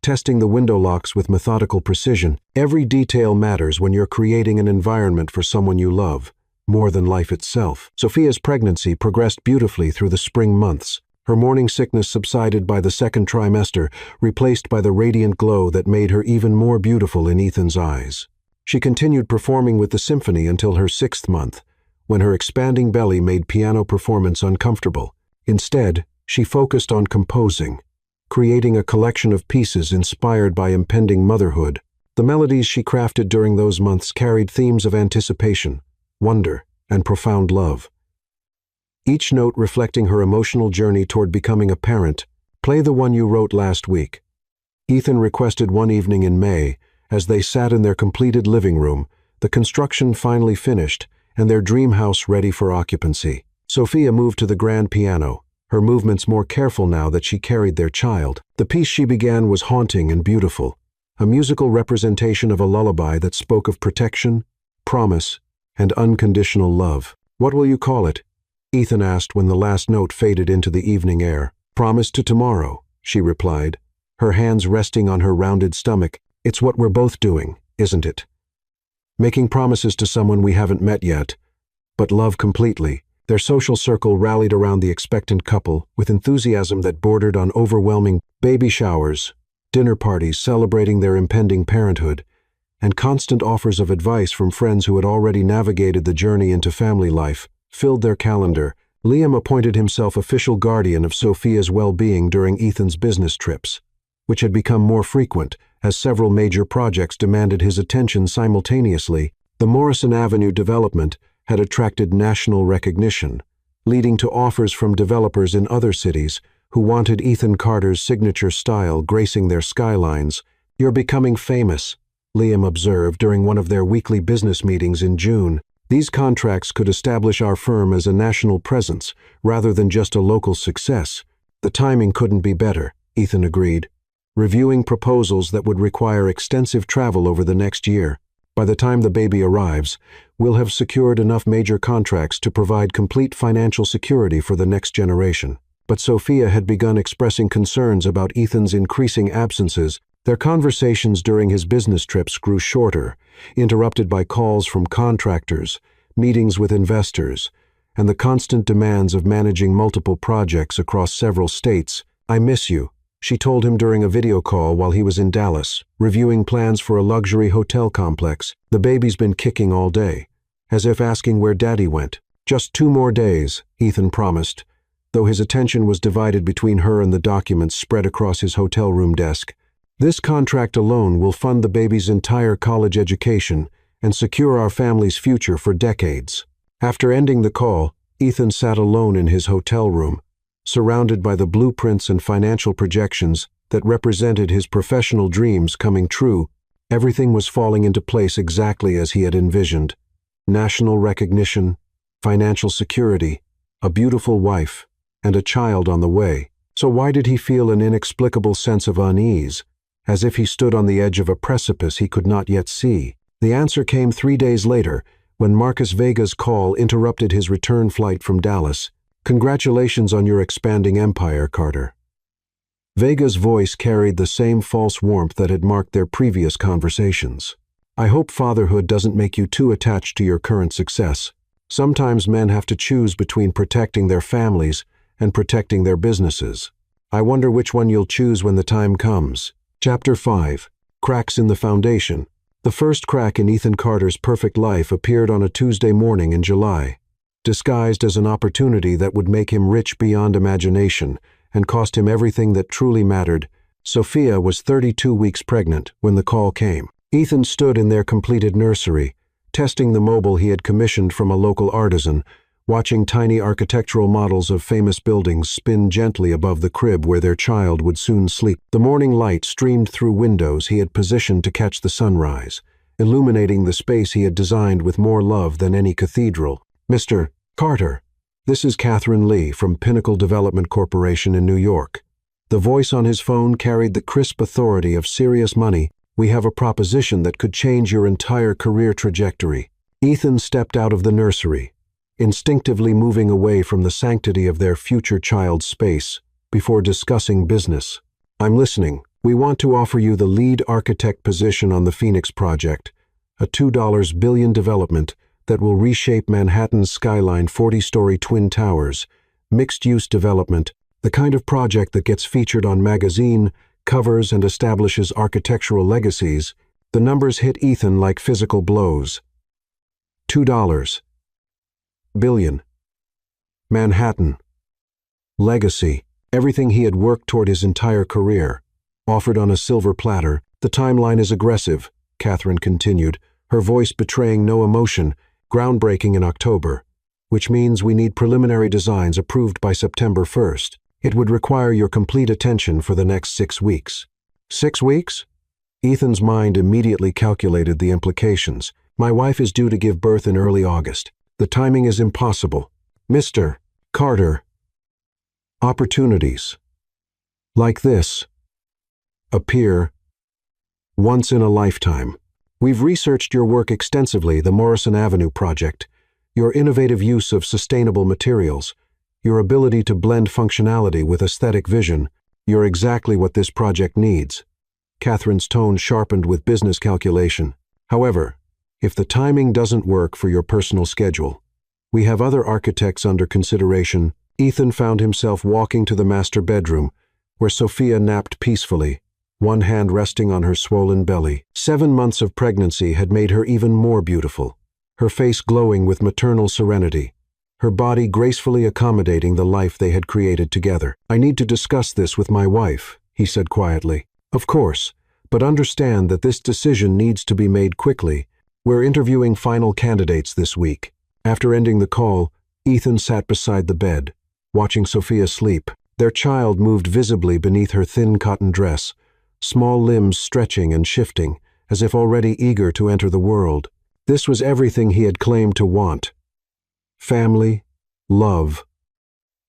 Testing the window locks with methodical precision, every detail matters when you're creating an environment for someone you love, more than life itself. Sophia's pregnancy progressed beautifully through the spring months. Her morning sickness subsided by the 2nd trimester, replaced by the radiant glow that made her even more beautiful in Ethan's eyes. She continued performing with the symphony until her 6th month, when her expanding belly made piano performance uncomfortable. Instead, she focused on composing, creating a collection of pieces inspired by impending motherhood. The melodies she crafted during those months carried themes of anticipation, wonder, and profound love. Each note reflecting her emotional journey toward becoming a parent. Play the one you wrote last week. Ethan requested one evening in May, as they sat in their completed living room, the construction finally finished, and their dream house ready for occupancy. Sophia moved to the grand piano, her movements more careful now that she carried their child. The piece she began was haunting and beautiful, a musical representation of a lullaby that spoke of protection, promise, and unconditional love. What will you call it? Ethan asked when the last note faded into the evening air. Promise to tomorrow, she replied, her hands resting on her rounded stomach. It's what we're both doing, isn't it? Making promises to someone we haven't met yet, but love completely. Their social circle rallied around the expectant couple with enthusiasm that bordered on overwhelming. Baby showers, dinner parties celebrating their impending parenthood, and constant offers of advice from friends who had already navigated the journey into family life filled their calendar. Liam appointed himself official guardian of Sophia's well-being during Ethan's business trips, which had become more frequent as several major projects demanded his attention simultaneously. The Morrison Avenue development had attracted national recognition, leading to offers from developers in other cities who wanted Ethan Carter's signature style gracing their skylines. You're becoming famous, Liam observed during one of their weekly business meetings in June. These contracts could establish our firm as a national presence rather than just a local success. The timing couldn't be better, Ethan agreed, reviewing proposals that would require extensive travel over the next year. By the time the baby arrives, we'll have secured enough major contracts to provide complete financial security for the next generation. But Sophia had begun expressing concerns about Ethan's increasing absences. Their conversations during his business trips grew shorter, interrupted by calls from contractors, meetings with investors, and the constant demands of managing multiple projects across several states. I miss you, she told him during a video call while he was in Dallas, reviewing plans for a luxury hotel complex. The baby's been kicking all day, as if asking where Daddy went. Just 2 more days, Ethan promised, though his attention was divided between her and the documents spread across his hotel room desk. This contract alone will fund the baby's entire college education and secure our family's future for decades." After ending the call, Ethan sat alone in his hotel room, surrounded by the blueprints and financial projections that represented his professional dreams coming true. Everything was falling into place exactly as he had envisioned. National recognition, financial security, a beautiful wife, and a child on the way. So why did he feel an inexplicable sense of unease, as if he stood on the edge of a precipice he could not yet see? The answer came 3 days later, when Marcus Vega's call interrupted his return flight from Dallas. "Congratulations on your expanding empire, Carter." Vega's voice carried the same false warmth that had marked their previous conversations. "I hope fatherhood doesn't make you too attached to your current success. Sometimes men have to choose between protecting their families and protecting their businesses. I wonder which one you'll choose when the time comes." Chapter 5. Cracks in the Foundation. The first crack in Ethan Carter's perfect life appeared on a Tuesday morning in July, disguised as an opportunity that would make him rich beyond imagination and cost him everything that truly mattered. Sophia was 32 weeks pregnant when the call came. Ethan stood in their completed nursery, testing the mobile he had commissioned from a local artisan, watching tiny architectural models of famous buildings spin gently above the crib where their child would soon sleep. The morning light streamed through windows he had positioned to catch the sunrise, illuminating the space he had designed with more love than any cathedral. "Mr. Carter, this is Catherine Lee from Pinnacle Development Corporation in New York." The voice on his phone carried the crisp authority of serious money. "We have a proposition that could change your entire career trajectory." Ethan stepped out of the nursery, instinctively moving away from the sanctity of their future child's space before discussing business. "I'm listening. We want to offer you the lead architect position on the Phoenix project, a $2 billion development that will reshape Manhattan's skyline 40-story twin towers, mixed-use development, the kind of project that gets featured on magazine covers and establishes architectural legacies." The numbers hit Ethan like physical blows. $2 billion. Manhattan. Legacy. Everything he had worked toward his entire career. Offered on a silver platter. "The timeline is aggressive," Catherine continued, her voice betraying no emotion. "Groundbreaking in October, which means we need preliminary designs approved by September 1st. It would require your complete attention for the next 6 weeks." 6 weeks? Ethan's mind immediately calculated the implications. "My wife is due to give birth in early August. The timing is impossible." "Mr. Carter, opportunities like this appear once in a lifetime. We've researched your work extensively, the Morrison Avenue project, your innovative use of sustainable materials, your ability to blend functionality with aesthetic vision. You're exactly what this project needs." Catherine's tone sharpened with business calculation. "However, if the timing doesn't work for your personal schedule, we have other architects under consideration." Ethan found himself walking to the master bedroom, where Sophia napped peacefully, one hand resting on her swollen belly. 7 months of pregnancy had made her even more beautiful, her face glowing with maternal serenity, her body gracefully accommodating the life they had created together. "I need to discuss this with my wife," he said quietly. "Of course, but understand that this decision needs to be made quickly. We're interviewing final candidates this week." After ending the call, Ethan sat beside the bed, watching Sophia sleep. Their child moved visibly beneath her thin cotton dress, small limbs stretching and shifting, as if already eager to enter the world. This was everything he had claimed to want. Family, love,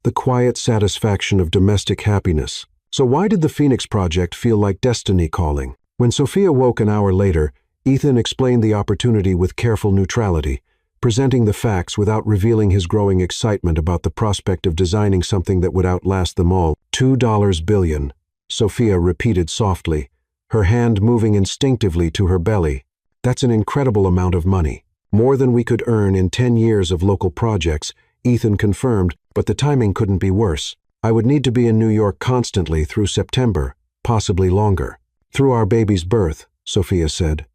the quiet satisfaction of domestic happiness. So why did the Phoenix project feel like destiny calling? When Sophia woke an hour later, Ethan explained the opportunity with careful neutrality, presenting the facts without revealing his growing excitement about the prospect of designing something that would outlast them all. $2 billion. Sophia repeated softly, her hand moving instinctively to her belly. "That's an incredible amount of money. More than we could earn in 10 years of local projects," Ethan confirmed, "but the timing couldn't be worse. I would need to be in New York constantly through September, possibly longer." "Through our baby's birth," Sophia said,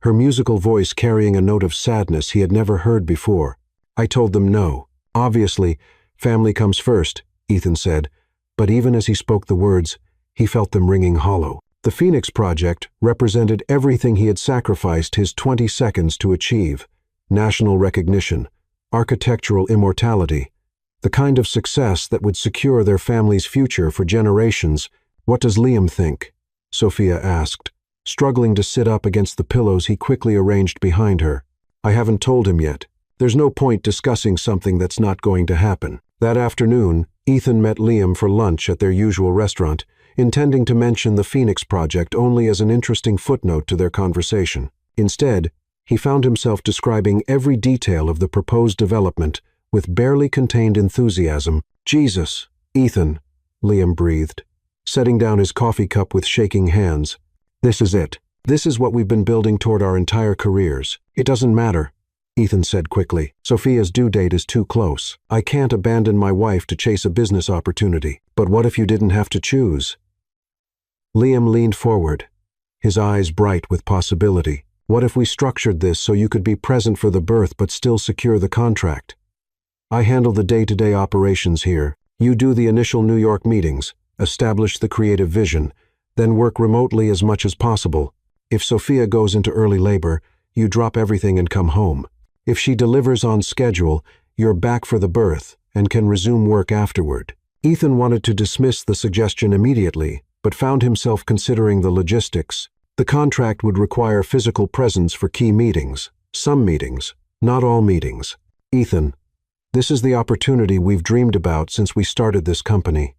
her musical voice carrying a note of sadness he had never heard before. "I told them no. Obviously, family comes first," Ethan said, but even as he spoke the words, he felt them ringing hollow. The Phoenix Project represented everything he had sacrificed his 20 seconds to achieve: national recognition, architectural immortality, the kind of success that would secure their family's future for generations. "What does Liam think?" Sophia asked, struggling to sit up against the pillows he quickly arranged behind her. "I haven't told him yet. There's no point discussing something that's not going to happen." That afternoon, Ethan met Liam for lunch at their usual restaurant, intending to mention the Phoenix Project only as an interesting footnote to their conversation. Instead, he found himself describing every detail of the proposed development with barely contained enthusiasm. "Jesus, Ethan," Liam breathed, setting down his coffee cup with shaking hands. "This is it. This is what we've been building toward our entire careers." "It doesn't matter," Ethan said quickly. "Sophia's due date is too close. I can't abandon my wife to chase a business opportunity. But what if you didn't have to choose?" Liam leaned forward, his eyes bright with possibility. "What if we structured this so you could be present for the birth but still secure the contract? I handle the day-to-day operations here. You do the initial New York meetings, establish the creative vision, then work remotely as much as possible. If Sophia goes into early labor, you drop everything and come home. If she delivers on schedule, you're back for the birth and can resume work afterward." Ethan wanted to dismiss the suggestion immediately, but found himself considering the logistics. The contract would require physical presence for key meetings. Some meetings, not all meetings. "Ethan, this is the opportunity we've dreamed about since we started this company."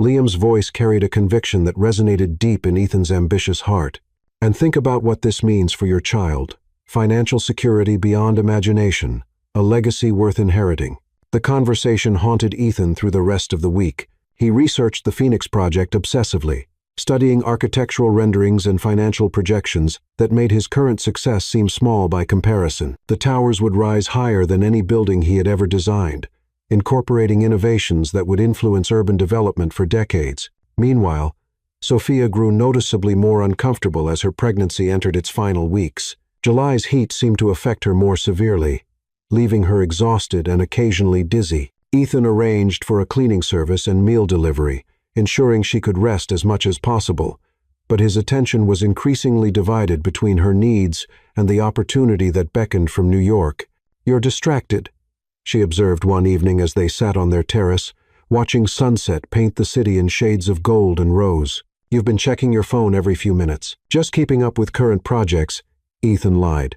Liam's voice carried a conviction that resonated deep in Ethan's ambitious heart. "And think about what this means for your child. Financial security beyond imagination, a legacy worth inheriting." The conversation haunted Ethan through the rest of the week. He researched the Phoenix Project obsessively, studying architectural renderings and financial projections that made his current success seem small by comparison. The towers would rise higher than any building he had ever designed, incorporating innovations that would influence urban development for decades. Meanwhile, Sophia grew noticeably more uncomfortable as her pregnancy entered its final weeks. July's heat seemed to affect her more severely, leaving her exhausted and occasionally dizzy. Ethan arranged for a cleaning service and meal delivery, ensuring she could rest as much as possible, but his attention was increasingly divided between her needs and the opportunity that beckoned from New York. "You're distracted," she observed one evening as they sat on their terrace, watching sunset paint the city in shades of gold and rose. "You've been checking your phone every few minutes." "Just keeping up with current projects," Ethan lied,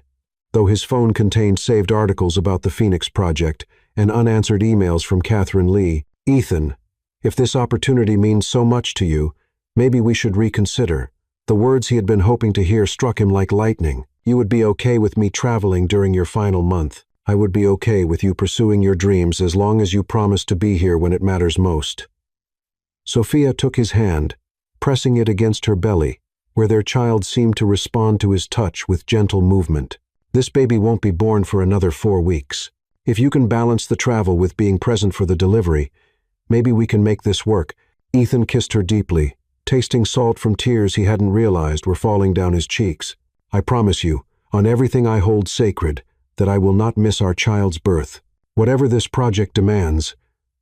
though his phone contained saved articles about the Phoenix Project and unanswered emails from Catherine Lee. "Ethan, if this opportunity means so much to you, maybe we should reconsider." The words he had been hoping to hear struck him like lightning. "You would be okay with me traveling during your final month. I would be okay with you pursuing your dreams as long as you promise to be here when it matters most." Sophia took his hand, pressing it against her belly, where their child seemed to respond to his touch with gentle movement. "This baby won't be born for another 4 weeks. If you can balance the travel with being present for the delivery, maybe we can make this work." Ethan kissed her deeply, tasting salt from tears he hadn't realized were falling down his cheeks. "I promise you, on everything I hold sacred, that I will not miss our child's birth. Whatever this project demands,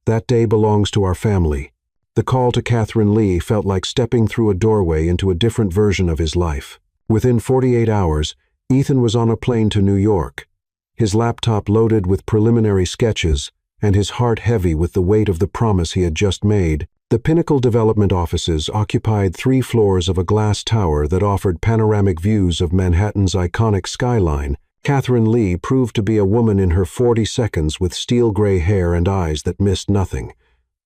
that day belongs to our family." The call to Catherine Lee felt like stepping through a doorway into a different version of his life. Within 48 hours, Ethan was on a plane to New York, his laptop loaded with preliminary sketches and his heart heavy with the weight of the promise he had just made. The Pinnacle Development offices occupied 3 floors of a glass tower that offered panoramic views of Manhattan's iconic skyline. Catherine Lee proved to be a woman in her 40s with steel-gray hair and eyes that missed nothing,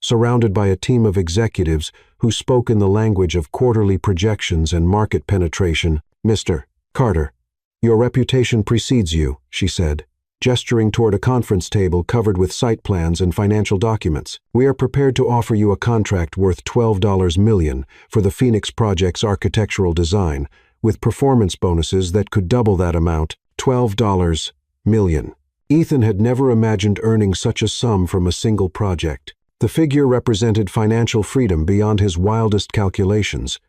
surrounded by a team of executives who spoke in the language of quarterly projections and market penetration. "Mr. Carter, your reputation precedes you," she said, gesturing toward a conference table covered with site plans and financial documents. "We are prepared to offer you a contract worth $12 million for the Phoenix Project's architectural design, with performance bonuses that could double that amount. $12 million. Ethan had never imagined earning such a sum from a single project. The figure represented financial freedom beyond his wildest calculations,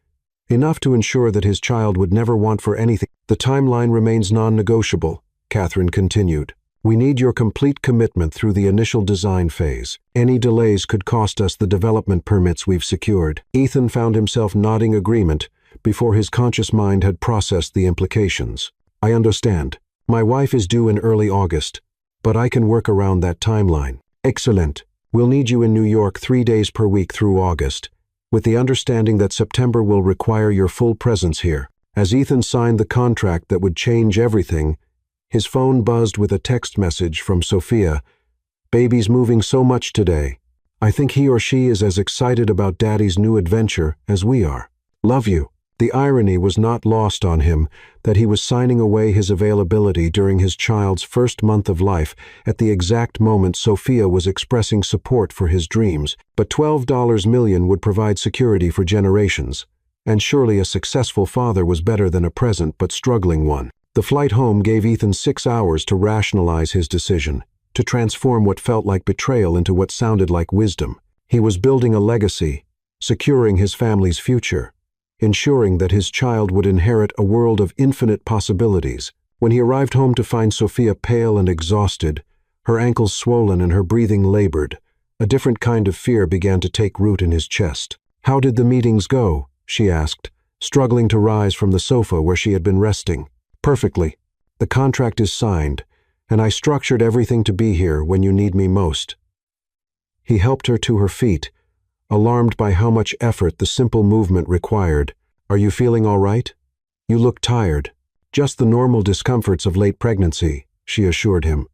enough to ensure that his child would never want for anything. "The timeline remains non-negotiable," Catherine continued. "We need your complete commitment through the initial design phase. Any delays could cost us the development permits we've secured." Ethan found himself nodding agreement, before his conscious mind had processed the implications. I understand. My wife is due in early August, but I can work around that timeline. Excellent. We'll need you in New York 3 days per week through August, with the understanding that September will require your full presence here. As Ethan signed the contract that would change everything, his phone buzzed with a text message from Sophia. Baby's moving so much today. I think he or she is as excited about Daddy's new adventure as we are. Love you. The irony was not lost on him that he was signing away his availability during his child's first month of life at the exact moment Sophia was expressing support for his dreams. But $12 million would provide security for generations, and surely a successful father was better than a present but struggling one. The flight home gave Ethan 6 hours to rationalize his decision, to transform what felt like betrayal into what sounded like wisdom. He was building a legacy, securing his family's future, ensuring that his child would inherit a world of infinite possibilities. When he arrived home to find Sophia pale and exhausted, her ankles swollen and her breathing labored, a different kind of fear began to take root in his chest. "How did the meetings go?" she asked, struggling to rise from the sofa where she had been resting. "Perfectly. The contract is signed, and I structured everything to be here when you need me most." He helped her to her feet, alarmed by how much effort the simple movement required. "Are you feeling all right? You look tired." "Just the normal discomforts of late pregnancy," she assured him,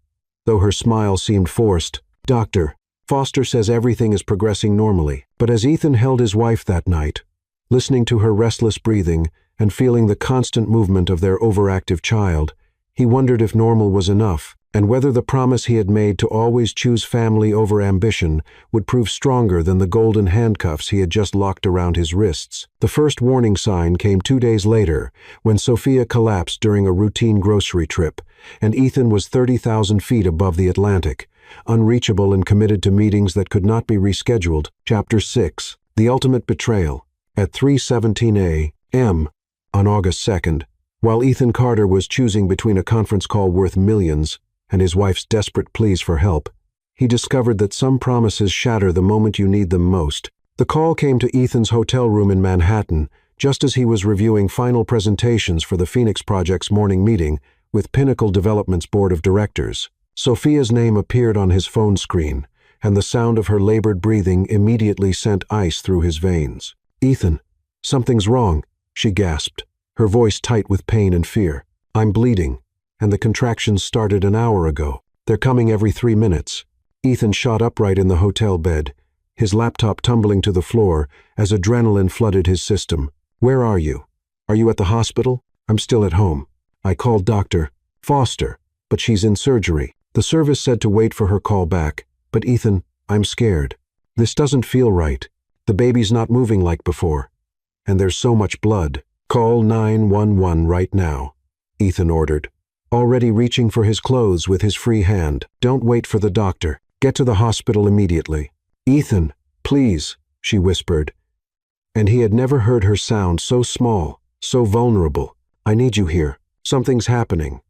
though her smile seemed forced. "Doctor Foster says everything is progressing normally." But as Ethan held his wife that night, listening to her restless breathing and feeling the constant movement of their overactive child, he wondered if normal was enough, and whether the promise he had made to always choose family over ambition would prove stronger than the golden handcuffs he had just locked around his wrists. The first warning sign came 2 days later, when Sophia collapsed during a routine grocery trip, and Ethan was 30,000 feet above the Atlantic, unreachable and committed to meetings that could not be rescheduled. Chapter 6. The Ultimate Betrayal. At 3:17 a.m. on August 2nd, while Ethan Carter was choosing between a conference call worth millions and his wife's desperate pleas for help, he discovered that some promises shatter the moment you need them most. The call came to Ethan's hotel room in Manhattan, just as he was reviewing final presentations for the Phoenix Project's morning meeting with Pinnacle Development's board of directors. Sophia's name appeared on his phone screen, and the sound of her labored breathing immediately sent ice through his veins. "Ethan, something's wrong," she gasped, her voice tight with pain and fear. "I'm bleeding, and the contractions started an hour ago. They're coming every 3 minutes." Ethan shot upright in the hotel bed, his laptop tumbling to the floor as adrenaline flooded his system. "Where are you? Are you at the hospital?" "I'm still at home. I called Dr. Foster, but she's in surgery." The service said to wait for her call back. "But Ethan, I'm scared. This doesn't feel right. The baby's not moving like before. And there's so much blood." "Call 911 right now," Ethan ordered, already reaching for his clothes with his free hand. "Don't wait for the doctor. Get to the hospital immediately." "Ethan, please," she whispered, and he had never heard her sound so small, so vulnerable. "I need you here. Something's happening,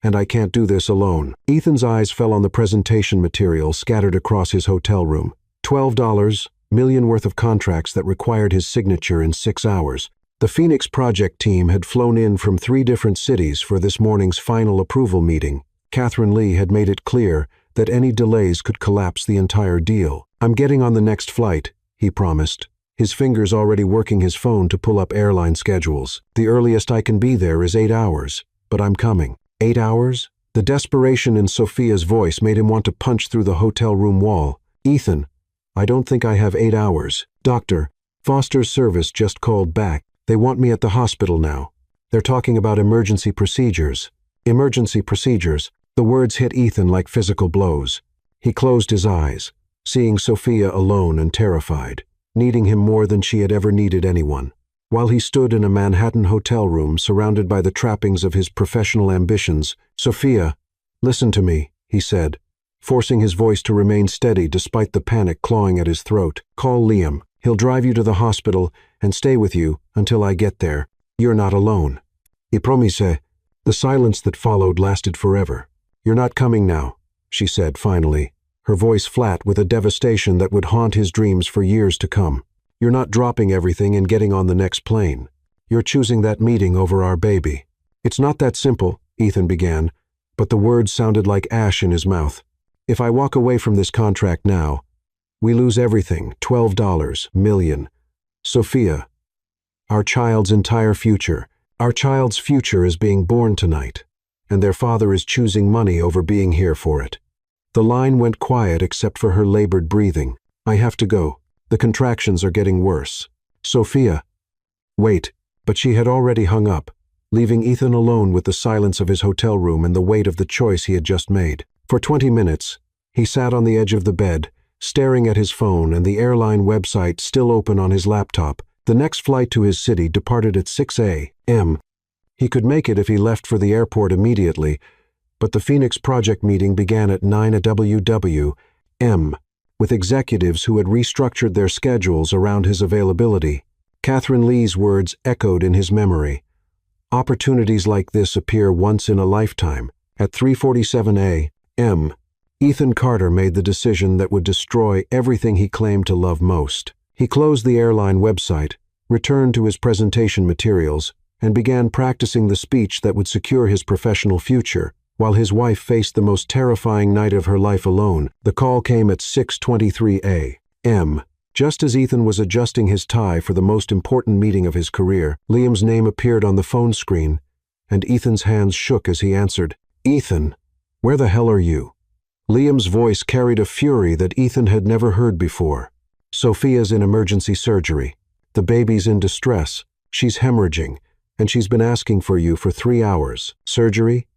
and I can't do this alone." Ethan's eyes fell on the presentation material scattered across his hotel room. $12 million worth of contracts that required his signature in 6 hours. The Phoenix Project team had flown in from 3 different cities for this morning's final approval meeting. Catherine Lee had made it clear that any delays could collapse the entire deal. "I'm getting on the next flight," he promised, his fingers already working his phone to pull up airline schedules. "The earliest I can be there is 8 hours, but I'm coming." 8 hours? The desperation in Sophia's voice made him want to punch through the hotel room wall. "Ethan, I don't think I have 8 hours. Doctor Foster's service just called back. They want me at the hospital now. They're talking about emergency procedures." Emergency procedures. The words hit Ethan like physical blows. He closed his eyes, seeing Sophia alone and terrified, needing him more than she had ever needed anyone. While he stood in a Manhattan hotel room surrounded by the trappings of his professional ambitions, "Sophia, listen to me," he said, forcing his voice to remain steady despite the panic clawing at his throat. "Call Liam. He'll drive you to the hospital and stay with you until I get there. You're not alone." "I promise." The silence that followed lasted forever. "You're not coming now," she said finally, her voice flat with a devastation that would haunt his dreams for years to come. "You're not dropping everything and getting on the next plane. You're choosing that meeting over our baby." "It's not that simple," Ethan began, but the words sounded like ash in his mouth. "If I walk away from this contract now, we lose everything, $12 million. Sophia, our child's entire future. Our child's future is being born tonight, and their father is choosing money over being here for it." The line went quiet except for her labored breathing. "I have to go. The contractions are getting worse. Sophia." Wait, but she had already hung up, leaving Ethan alone with the silence of his hotel room and the weight of the choice he had just made. For 20 minutes, he sat on the edge of the bed, staring at his phone and the airline website still open on his laptop. The next flight to his city departed at 6 a.m. He could make it if he left for the airport immediately, but the Phoenix Project meeting began at 9 a.m. with executives who had restructured their schedules around his availability. Catherine Lee's words echoed in his memory. Opportunities like this appear once in a lifetime. At 3:47 a.m., Ethan Carter made the decision that would destroy everything he claimed to love most. He closed the airline website, returned to his presentation materials, and began practicing the speech that would secure his professional future. While his wife faced the most terrifying night of her life alone, the call came at 6:23 a.m. Just as Ethan was adjusting his tie for the most important meeting of his career, Liam's name appeared on the phone screen, and Ethan's hands shook as he answered. "Ethan, where the hell are you?" Liam's voice carried a fury that Ethan had never heard before. "Sophia's in emergency surgery. The baby's in distress. She's hemorrhaging, and she's been asking for you for 3 hours. Surgery?"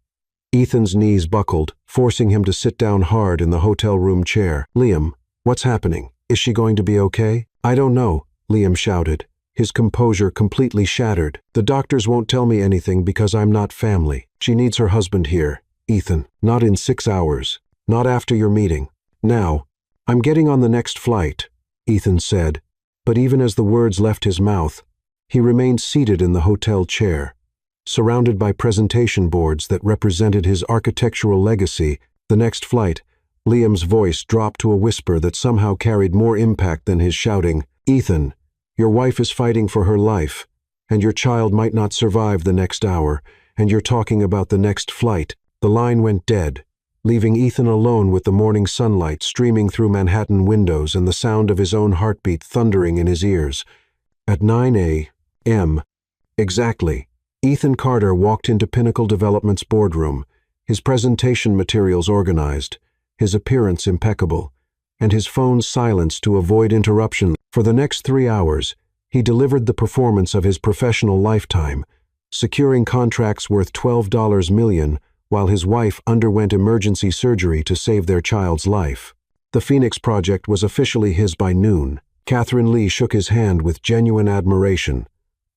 Ethan's knees buckled, forcing him to sit down hard in the hotel room chair. "Liam, what's happening? Is she going to be okay?" "I don't know," Liam shouted, his composure completely shattered. "The doctors won't tell me anything because I'm not family. She needs her husband here, Ethan. Not in 6 hours. Not after your meeting. Now, I'm getting on the next flight," Ethan said, but even as the words left his mouth, he remained seated in the hotel chair, surrounded by presentation boards that represented his architectural legacy. The next flight, Liam's voice dropped to a whisper that somehow carried more impact than his shouting. "Ethan, your wife is fighting for her life, and your child might not survive the next hour, and you're talking about the next flight." The line went dead, leaving Ethan alone with the morning sunlight streaming through Manhattan windows and the sound of his own heartbeat thundering in his ears. At 9 a.m. exactly, Ethan Carter walked into Pinnacle Development's boardroom, his presentation materials organized, his appearance impeccable, and his phone silenced to avoid interruption. For the next 3 hours, he delivered the performance of his professional lifetime, securing contracts worth $12 million while his wife underwent emergency surgery to save their child's life. The Phoenix Project was officially his by noon. Catherine Lee shook his hand with genuine admiration,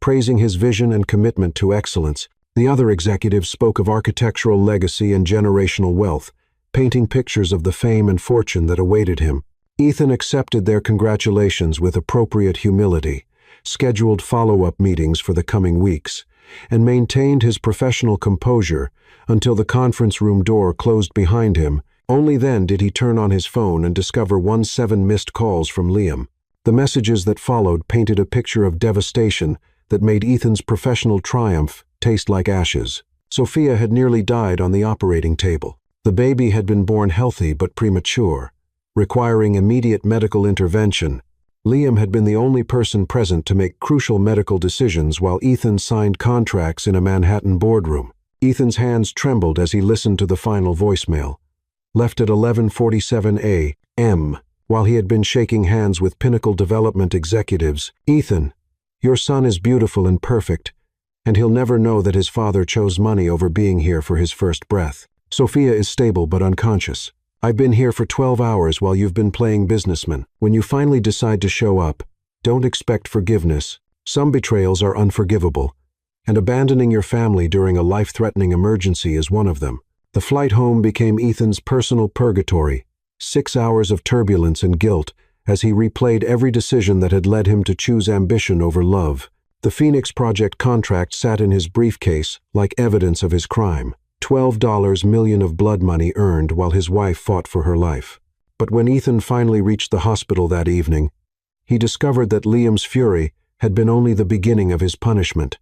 praising his vision and commitment to excellence. The other executives spoke of architectural legacy and generational wealth, painting pictures of the fame and fortune that awaited him. Ethan accepted their congratulations with appropriate humility, scheduled follow-up meetings for the coming weeks, and maintained his professional composure until the conference room door closed behind him. Only then did he turn on his phone and discover 17 missed calls from Liam. The messages that followed painted a picture of devastation that made Ethan's professional triumph taste like ashes. Sophia had nearly died on the operating table. The baby had been born healthy but premature, requiring immediate medical intervention. Liam had been the only person present to make crucial medical decisions while Ethan signed contracts in a Manhattan boardroom. Ethan's hands trembled as he listened to the final voicemail, left at 11:47 a.m., while he had been shaking hands with Pinnacle Development executives. "Ethan, your son is beautiful and perfect, and he'll never know that his father chose money over being here for his first breath. Sophia is stable but unconscious. I've been here for 12 hours while you've been playing businessman. When you finally decide to show up, don't expect forgiveness. Some betrayals are unforgivable, and abandoning your family during a life-threatening emergency is one of them." The flight home became Ethan's personal purgatory, 6 hours of turbulence and guilt as he replayed every decision that had led him to choose ambition over love. The Phoenix Project contract sat in his briefcase like evidence of his crime. $12 million of blood money earned while his wife fought for her life. But when Ethan finally reached the hospital that evening, he discovered that Liam's fury had been only the beginning of his punishment.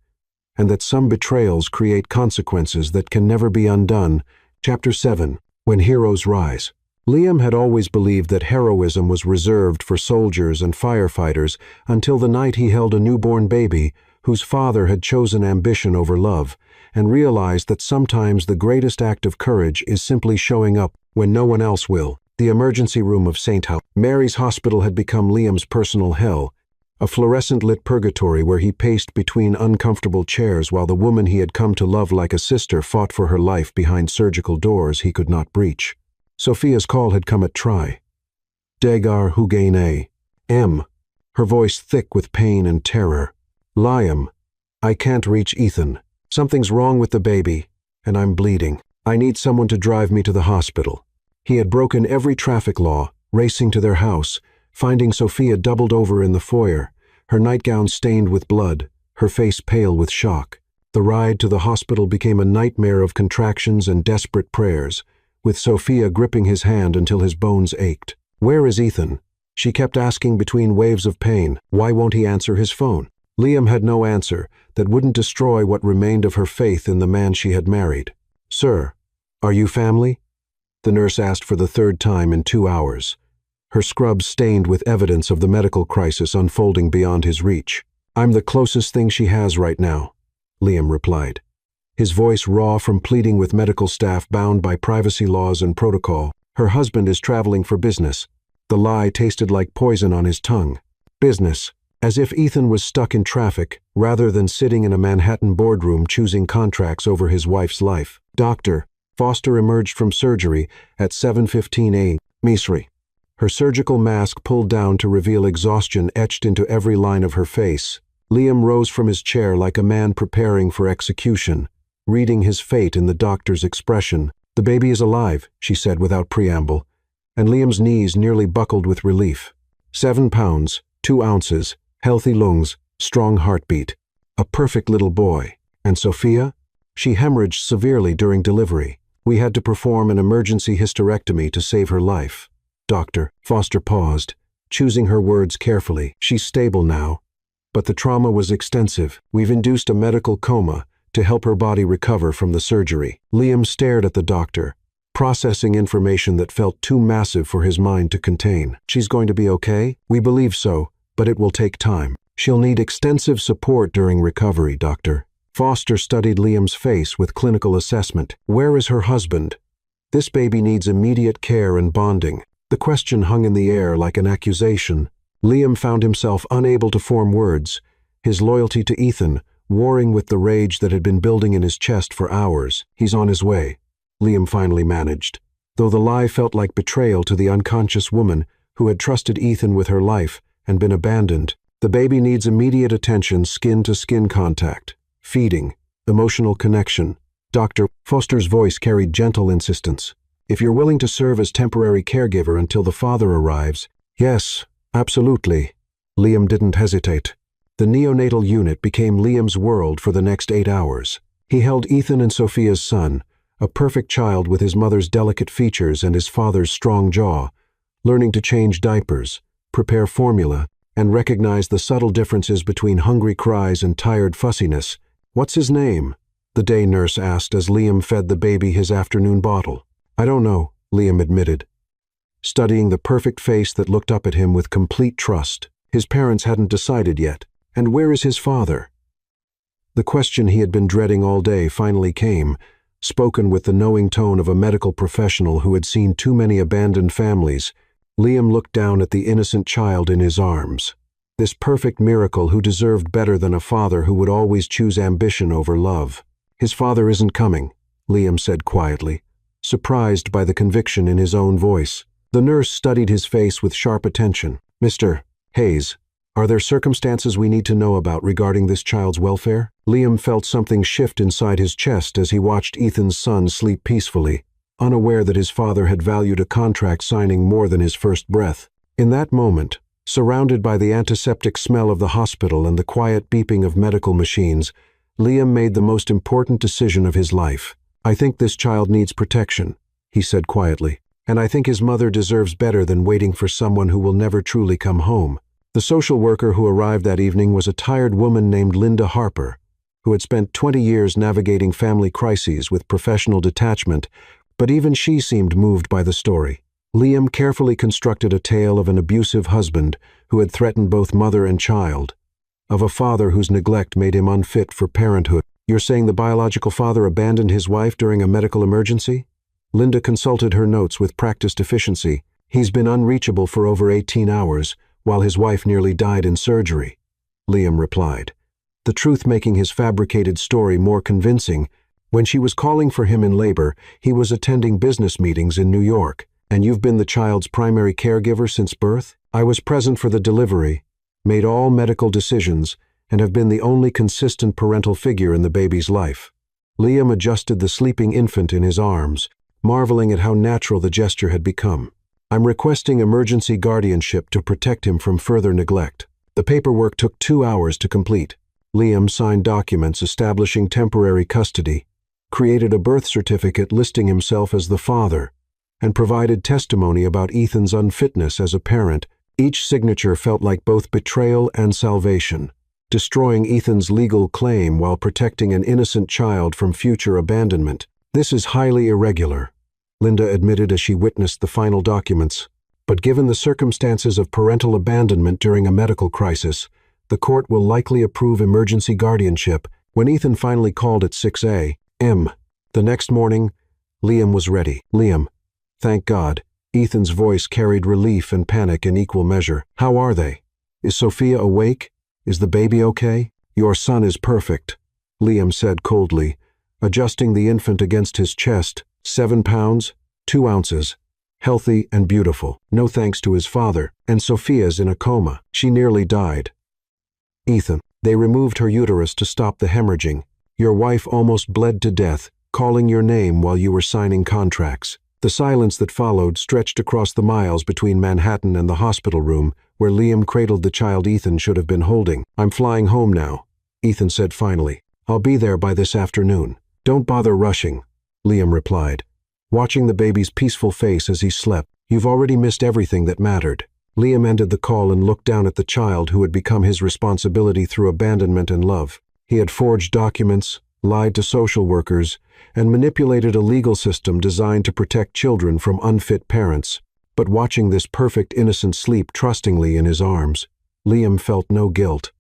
and that some betrayals create consequences that can never be undone. Chapter 7. When Heroes Rise. Liam had always believed that heroism was reserved for soldiers and firefighters until the night he held a newborn baby whose father had chosen ambition over love, and realized that sometimes the greatest act of courage is simply showing up when no one else will. The emergency room of St. Mary's Hospital had become Liam's personal hell, a fluorescent-lit purgatory where he paced between uncomfortable chairs while the woman he had come to love like a sister fought for her life behind surgical doors he could not breach. Sophia's call had come at Try. Degar Hugaine. M. Her voice thick with pain and terror. Liam, I can't reach Ethan. Something's wrong with the baby, and I'm bleeding. I need someone to drive me to the hospital. He had broken every traffic law, racing to their house, finding Sophia doubled over in the foyer, her nightgown stained with blood, her face pale with shock. The ride to the hospital became a nightmare of contractions and desperate prayers, with Sophia gripping his hand until his bones ached. Where is Ethan? She kept asking between waves of pain. Why won't he answer his phone? Liam had no answer that wouldn't destroy what remained of her faith in the man she had married. Sir, are you family? The nurse asked for the third time in 2 hours, her scrubs stained with evidence of the medical crisis unfolding beyond his reach. I'm the closest thing she has right now, Liam replied, his voice raw from pleading with medical staff bound by privacy laws and protocol. Her husband is traveling for business. The lie tasted like poison on his tongue. Business, as if Ethan was stuck in traffic rather than sitting in a Manhattan boardroom choosing contracts over his wife's life. Doctor, Foster emerged from surgery at 7:15 a.m. Misri. Her surgical mask pulled down to reveal exhaustion etched into every line of her face. Liam rose from his chair like a man preparing for execution, reading his fate in the doctor's expression. The baby is alive, she said without preamble, and Liam's knees nearly buckled with relief. 7 pounds, 2 ounces, healthy lungs, strong heartbeat. A perfect little boy. And Sophia? She hemorrhaged severely during delivery. We had to perform an emergency hysterectomy to save her life. Doctor, Foster paused, choosing her words carefully. She's stable now, but the trauma was extensive. We've induced a medical coma to help her body recover from the surgery. Liam stared at the doctor, processing information that felt too massive for his mind to contain. She's going to be okay? We believe so, but it will take time. She'll need extensive support during recovery, Doctor. Foster studied Liam's face with clinical assessment. Where is her husband? This baby needs immediate care and bonding. The question hung in the air like an accusation. Liam found himself unable to form words, his loyalty to Ethan warring with the rage that had been building in his chest for hours. He's on his way, Liam finally managed, though the lie felt like betrayal to the unconscious woman who had trusted Ethan with her life and been abandoned. The baby needs immediate attention, skin-to-skin contact, feeding, emotional connection. Dr. Foster's voice carried gentle insistence. If you're willing to serve as temporary caregiver until the father arrives. Yes, absolutely. Liam didn't hesitate. The neonatal unit became Liam's world for the next 8 hours. He held Ethan and Sophia's son, a perfect child with his mother's delicate features and his father's strong jaw, learning to change diapers, prepare formula, and recognize the subtle differences between hungry cries and tired fussiness. What's his name? The day nurse asked as Liam fed the baby his afternoon bottle. I don't know, Liam admitted, studying the perfect face that looked up at him with complete trust. His parents hadn't decided yet. And where is his father? The question he had been dreading all day finally came, spoken with the knowing tone of a medical professional who had seen too many abandoned families. Liam looked down at the innocent child in his arms. This perfect miracle who deserved better than a father who would always choose ambition over love. His father isn't coming, Liam said quietly, surprised by the conviction in his own voice. The nurse studied his face with sharp attention. Mr. Hayes, are there circumstances we need to know about regarding this child's welfare? Liam felt something shift inside his chest as he watched Ethan's son sleep peacefully, unaware that his father had valued a contract signing more than his first breath. In that moment, surrounded by the antiseptic smell of the hospital and the quiet beeping of medical machines, Liam made the most important decision of his life. I think this child needs protection, he said quietly, and I think his mother deserves better than waiting for someone who will never truly come home. The social worker who arrived that evening was a tired woman named Linda Harper, who had spent 20 years navigating family crises with professional detachment, but even she seemed moved by the story. Liam carefully constructed a tale of an abusive husband who had threatened both mother and child, of a father whose neglect made him unfit for parenthood. "You're saying the biological father abandoned his wife during a medical emergency?" Linda consulted her notes with practiced efficiency. "He's been unreachable for over 18 hours, while his wife nearly died in surgery," Liam replied, the truth making his fabricated story more convincing. "When she was calling for him in labor, he was attending business meetings in New York. And you've been the child's primary caregiver since birth?" "I was present for the delivery, made all medical decisions, and have been the only consistent parental figure in the baby's life." Liam adjusted the sleeping infant in his arms, marveling at how natural the gesture had become. "I'm requesting emergency guardianship to protect him from further neglect." The paperwork took 2 hours to complete. Liam signed documents establishing temporary custody, created a birth certificate listing himself as the father, and provided testimony about Ethan's unfitness as a parent. Each signature felt like both betrayal and salvation, destroying Ethan's legal claim while protecting an innocent child from future abandonment. "This is highly irregular," Linda admitted as she witnessed the final documents. "But given the circumstances of parental abandonment during a medical crisis, the court will likely approve emergency guardianship." When Ethan finally called at 6 a.m. the next morning, Liam was ready. "Liam, thank God." Ethan's voice carried relief and panic in equal measure. "How are they? Is Sophia awake? Is the baby okay?" "Your son is perfect," Liam said coldly, adjusting the infant against his chest. 7 pounds, 2 ounces. Healthy and beautiful. No thanks to his father. And Sophia's in a coma. She nearly died. "Ethan, they removed her uterus to stop the hemorrhaging. Your wife almost bled to death, calling your name while you were signing contracts." The silence that followed stretched across the miles between Manhattan and the hospital room, where Liam cradled the child Ethan should have been holding. "I'm flying home now," Ethan said finally. "I'll be there by this afternoon." "Don't bother rushing," Liam replied, watching the baby's peaceful face as he slept. "You've already missed everything that mattered." Liam ended the call and looked down at the child who had become his responsibility through abandonment and love. He had forged documents, lied to social workers, and manipulated a legal system designed to protect children from unfit parents. But watching this perfect innocent sleep trustingly in his arms, Liam felt no guilt.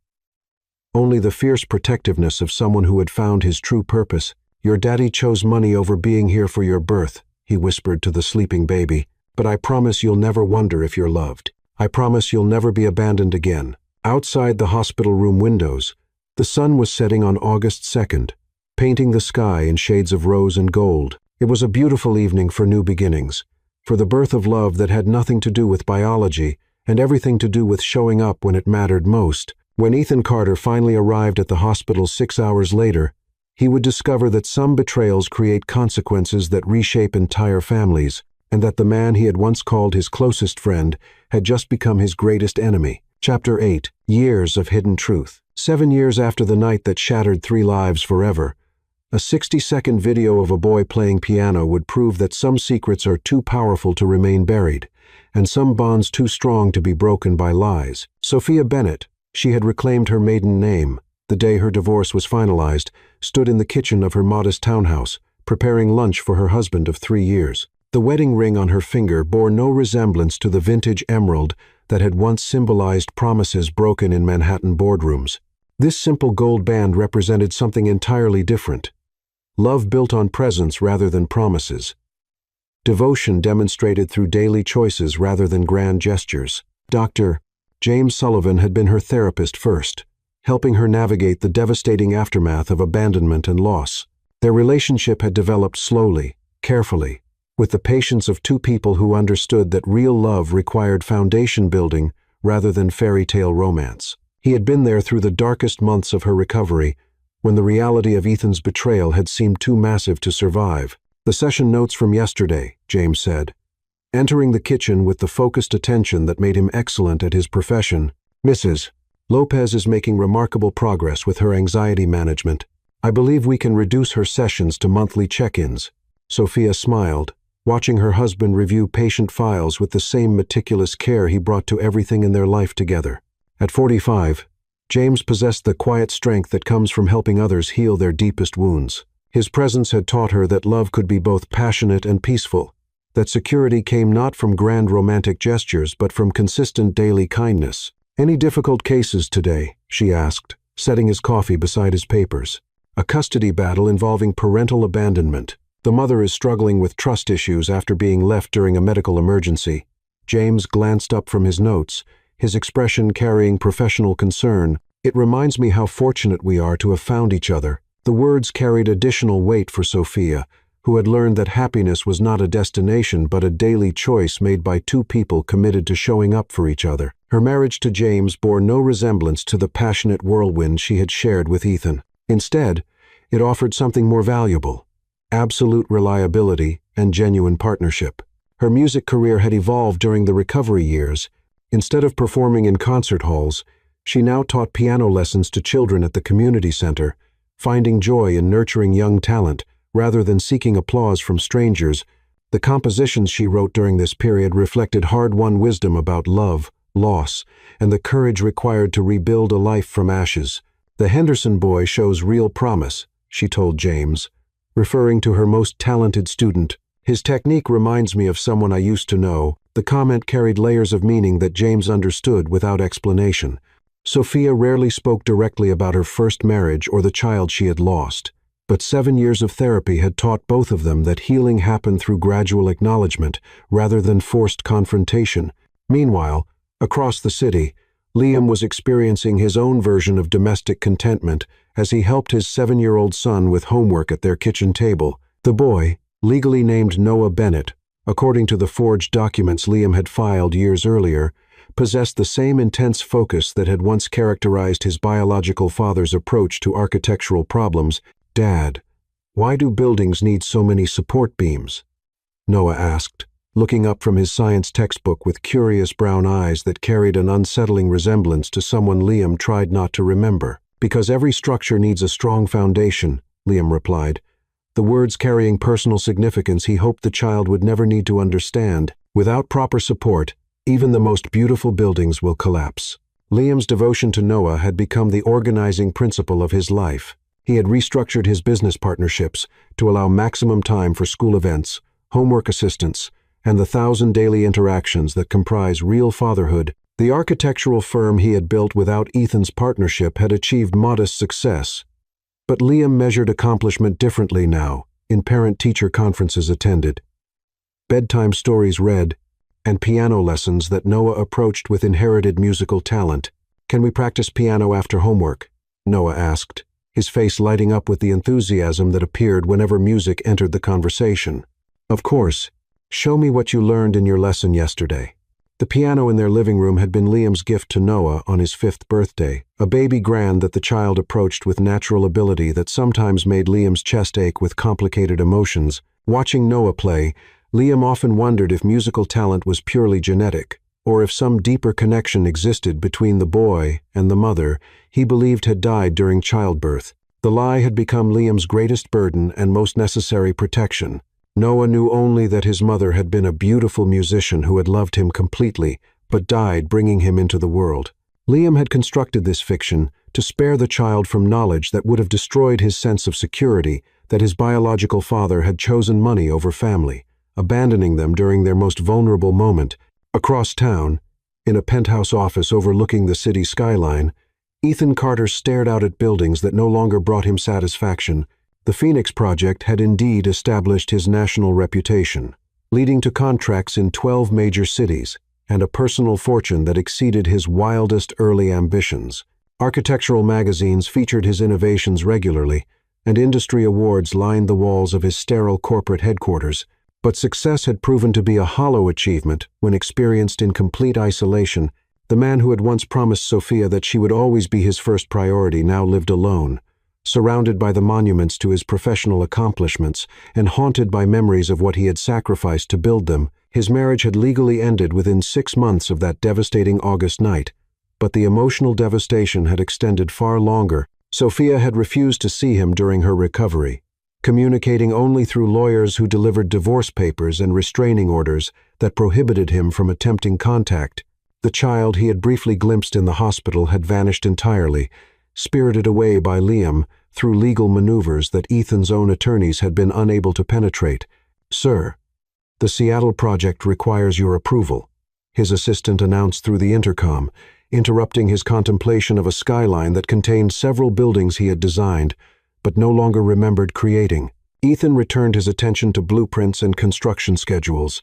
Only the fierce protectiveness of someone who had found his true purpose. "Your daddy chose money over being here for your birth," he whispered to the sleeping baby. "But I promise you'll never wonder if you're loved. I promise you'll never be abandoned again." Outside the hospital room windows, the sun was setting on August 2nd, painting the sky in shades of rose and gold. It was a beautiful evening for new beginnings, for the birth of love that had nothing to do with biology and everything to do with showing up when it mattered most. When Ethan Carter finally arrived at the hospital 6 hours later, he would discover that some betrayals create consequences that reshape entire families, and that the man he had once called his closest friend had just become his greatest enemy. Chapter 8. Years of Hidden Truth. 7 years after the night that shattered 3 lives forever, a 60-second video of a boy playing piano would prove that some secrets are too powerful to remain buried, and some bonds too strong to be broken by lies. Sophia Bennett, she had reclaimed her maiden name, the day her divorce was finalized, stood in the kitchen of her modest townhouse, preparing lunch for her husband of 3 years. The wedding ring on her finger bore no resemblance to the vintage emerald that had once symbolized promises broken in Manhattan boardrooms. This simple gold band represented something entirely different. Love built on presence rather than promises. Devotion demonstrated through daily choices rather than grand gestures. Dr. James Sullivan had been her therapist first, helping her navigate the devastating aftermath of abandonment and loss. Their relationship had developed slowly, carefully, with the patience of 2 people who understood that real love required foundation building rather than fairy tale romance. He had been there through the darkest months of her recovery, when the reality of Ethan's betrayal had seemed too massive to survive. "The session notes from yesterday," James said, entering the kitchen with the focused attention that made him excellent at his profession. "Mrs. Lopez is making remarkable progress with her anxiety management. I believe we can reduce her sessions to monthly check-ins." Sophia smiled, watching her husband review patient files with the same meticulous care he brought to everything in their life together. At 45, James possessed the quiet strength that comes from helping others heal their deepest wounds. His presence had taught her that love could be both passionate and peaceful, that security came not from grand romantic gestures but from consistent daily kindness. "Any difficult cases today?" she asked, setting his coffee beside his papers. "A custody battle involving parental abandonment. The mother is struggling with trust issues after being left during a medical emergency." James glanced up from his notes, his expression carrying professional concern. "It reminds me how fortunate we are to have found each other." The words carried additional weight for Sophia, who had learned that happiness was not a destination but a daily choice made by two people committed to showing up for each other. Her marriage to James bore no resemblance to the passionate whirlwind she had shared with Ethan. Instead, it offered something more valuable: absolute reliability and genuine partnership. Her music career had evolved during the recovery years. Instead of performing in concert halls, she now taught piano lessons to children at the community center, finding joy in nurturing young talent rather than seeking applause from strangers. The compositions she wrote during this period reflected hard-won wisdom about love, loss, and the courage required to rebuild a life from ashes. "The Henderson boy shows real promise," she told James, referring to her most talented student. "His technique reminds me of someone I used to know." The comment carried layers of meaning that James understood without explanation. Sophia rarely spoke directly about her first marriage or the child she had lost, but 7 years of therapy had taught both of them that healing happened through gradual acknowledgement rather than forced confrontation. Meanwhile, across the city, Liam was experiencing his own version of domestic contentment as he helped his 7-year-old son with homework at their kitchen table. The boy, legally named Noah Bennett, according to the forged documents Liam had filed years earlier, possessed the same intense focus that had once characterized his biological father's approach to architectural problems. "Dad, why do buildings need so many support beams?" Noah asked, looking up from his science textbook with curious brown eyes that carried an unsettling resemblance to someone Liam tried not to remember. "Because every structure needs a strong foundation," Liam replied, the words carrying personal significance he hoped the child would never need to understand. "Without proper support, even the most beautiful buildings will collapse." Liam's devotion to Noah had become the organizing principle of his life. He had restructured his business partnerships to allow maximum time for school events, homework assistance, and the 1,000 daily interactions that comprise real fatherhood. The architectural firm he had built without Ethan's partnership had achieved modest success. But Liam measured accomplishment differently now, in parent-teacher conferences attended, bedtime stories read, and piano lessons that Noah approached with inherited musical talent. "Can we practice piano after homework?" Noah asked, his face lighting up with the enthusiasm that appeared whenever music entered the conversation. "Of course. Show me what you learned in your lesson yesterday." The piano in their living room had been Liam's gift to Noah on his 5th birthday, a baby grand that the child approached with natural ability that sometimes made Liam's chest ache with complicated emotions. Watching Noah play, Liam often wondered if musical talent was purely genetic, or if some deeper connection existed between the boy and the mother he believed had died during childbirth. The lie had become Liam's greatest burden and most necessary protection. Noah knew only that his mother had been a beautiful musician who had loved him completely, but died bringing him into the world. Liam had constructed this fiction to spare the child from knowledge that would have destroyed his sense of security that his biological father had chosen money over family, abandoning them during their most vulnerable moment. Across town, in a penthouse office overlooking the city skyline, Ethan Carter stared out at buildings that no longer brought him satisfaction. The Phoenix Project had indeed established his national reputation, leading to contracts in 12 major cities and a personal fortune that exceeded his wildest early ambitions. Architectural magazines featured his innovations regularly, and industry awards lined the walls of his sterile corporate headquarters. But success had proven to be a hollow achievement when experienced in complete isolation. The man who had once promised Sophia that she would always be his first priority now lived alone, surrounded by the monuments to his professional accomplishments and haunted by memories of what he had sacrificed to build them. His marriage had legally ended within 6 months of that devastating August night, but the emotional devastation had extended far longer. Sophia had refused to see him during her recovery, communicating only through lawyers who delivered divorce papers and restraining orders that prohibited him from attempting contact. The child he had briefly glimpsed in the hospital had vanished entirely, spirited away by Liam through legal maneuvers that Ethan's own attorneys had been unable to penetrate. "Sir, the Seattle project requires your approval," his assistant announced through the intercom, interrupting his contemplation of a skyline that contained several buildings he had designed, but no longer remembered creating. Ethan returned his attention to blueprints and construction schedules,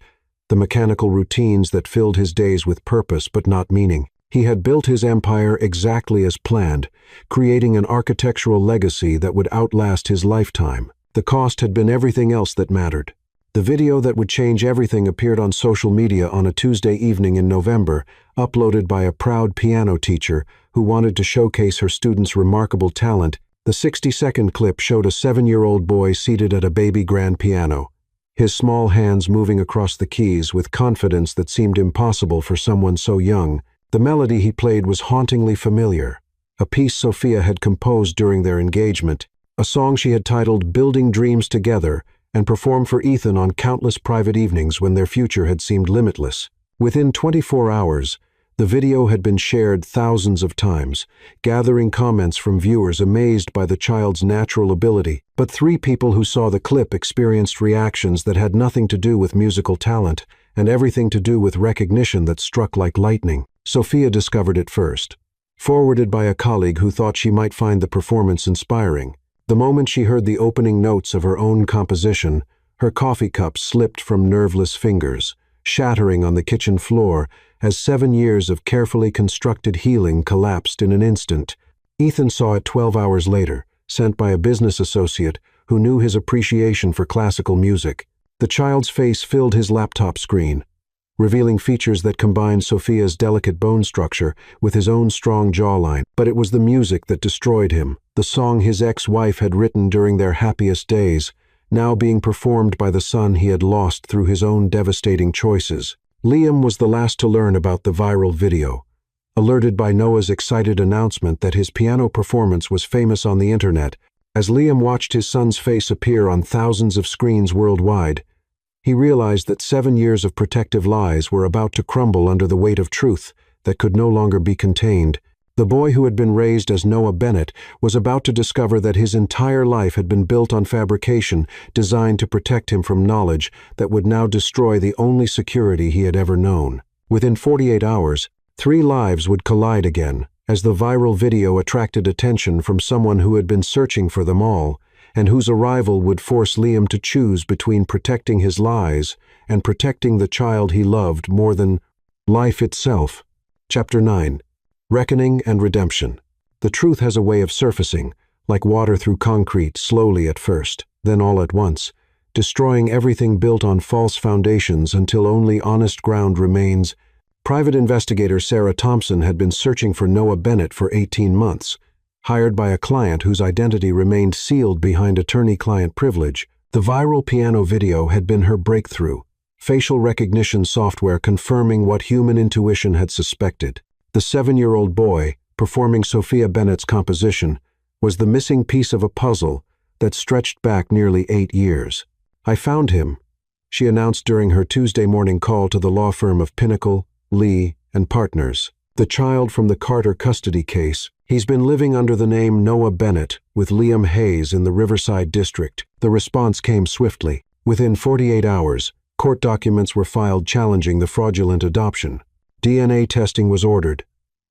the mechanical routines that filled his days with purpose but not meaning. He had built his empire exactly as planned, creating an architectural legacy that would outlast his lifetime. The cost had been everything else that mattered. The video that would change everything appeared on social media on a Tuesday evening in November, uploaded by a proud piano teacher who wanted to showcase her students' remarkable talent. The 60-second clip showed a 7-year-old boy seated at a baby grand piano, his small hands moving across the keys with confidence that seemed impossible for someone so young. The melody he played was hauntingly familiar, a piece Sophia had composed during their engagement, a song she had titled "Building Dreams Together" and performed for Ethan on countless private evenings when their future had seemed limitless. Within 24 hours, the video had been shared thousands of times, gathering comments from viewers amazed by the child's natural ability. But 3 people who saw the clip experienced reactions that had nothing to do with musical talent and everything to do with recognition that struck like lightning. Sophia discovered it first, forwarded by a colleague who thought she might find the performance inspiring. The moment she heard the opening notes of her own composition, her coffee cup slipped from nerveless fingers, shattering on the kitchen floor as 7 years of carefully constructed healing collapsed in an instant. Ethan saw it 12 hours later, sent by a business associate who knew his appreciation for classical music. The child's face filled his laptop screen, revealing features that combined Sophia's delicate bone structure with his own strong jawline. But it was the music that destroyed him, the song his ex-wife had written during their happiest days, now being performed by the son he had lost through his own devastating choices. Liam was the last to learn about the viral video, alerted by Noah's excited announcement that his piano performance was famous on the internet. As Liam watched his son's face appear on thousands of screens worldwide, he realized that 7 years of protective lies were about to crumble under the weight of truth that could no longer be contained. The boy who had been raised as Noah Bennett was about to discover that his entire life had been built on fabrication designed to protect him from knowledge that would now destroy the only security he had ever known. Within 48 hours, 3 lives would collide again, as the viral video attracted attention from someone who had been searching for them all, and whose arrival would force Liam to choose between protecting his lies and protecting the child he loved more than life itself. Chapter 9. Reckoning and Redemption. The truth has a way of surfacing, like water through concrete, slowly at first, then all at once, destroying everything built on false foundations until only honest ground remains. Private investigator Sarah Thompson had been searching for Noah Bennett for 18 months, hired by a client whose identity remained sealed behind attorney-client privilege. The viral piano video had been her breakthrough, facial recognition software confirming what human intuition had suspected. The 7-year-old boy, performing Sophia Bennett's composition, was the missing piece of a puzzle that stretched back nearly 8 years. "I found him," she announced during her Tuesday morning call to the law firm of Pinnacle, Lee, and Partners. "The child from the Carter custody case. He's been living under the name Noah Bennett with Liam Hayes in the Riverside District." The response came swiftly. Within 48 hours, court documents were filed challenging the fraudulent adoption. DNA testing was ordered,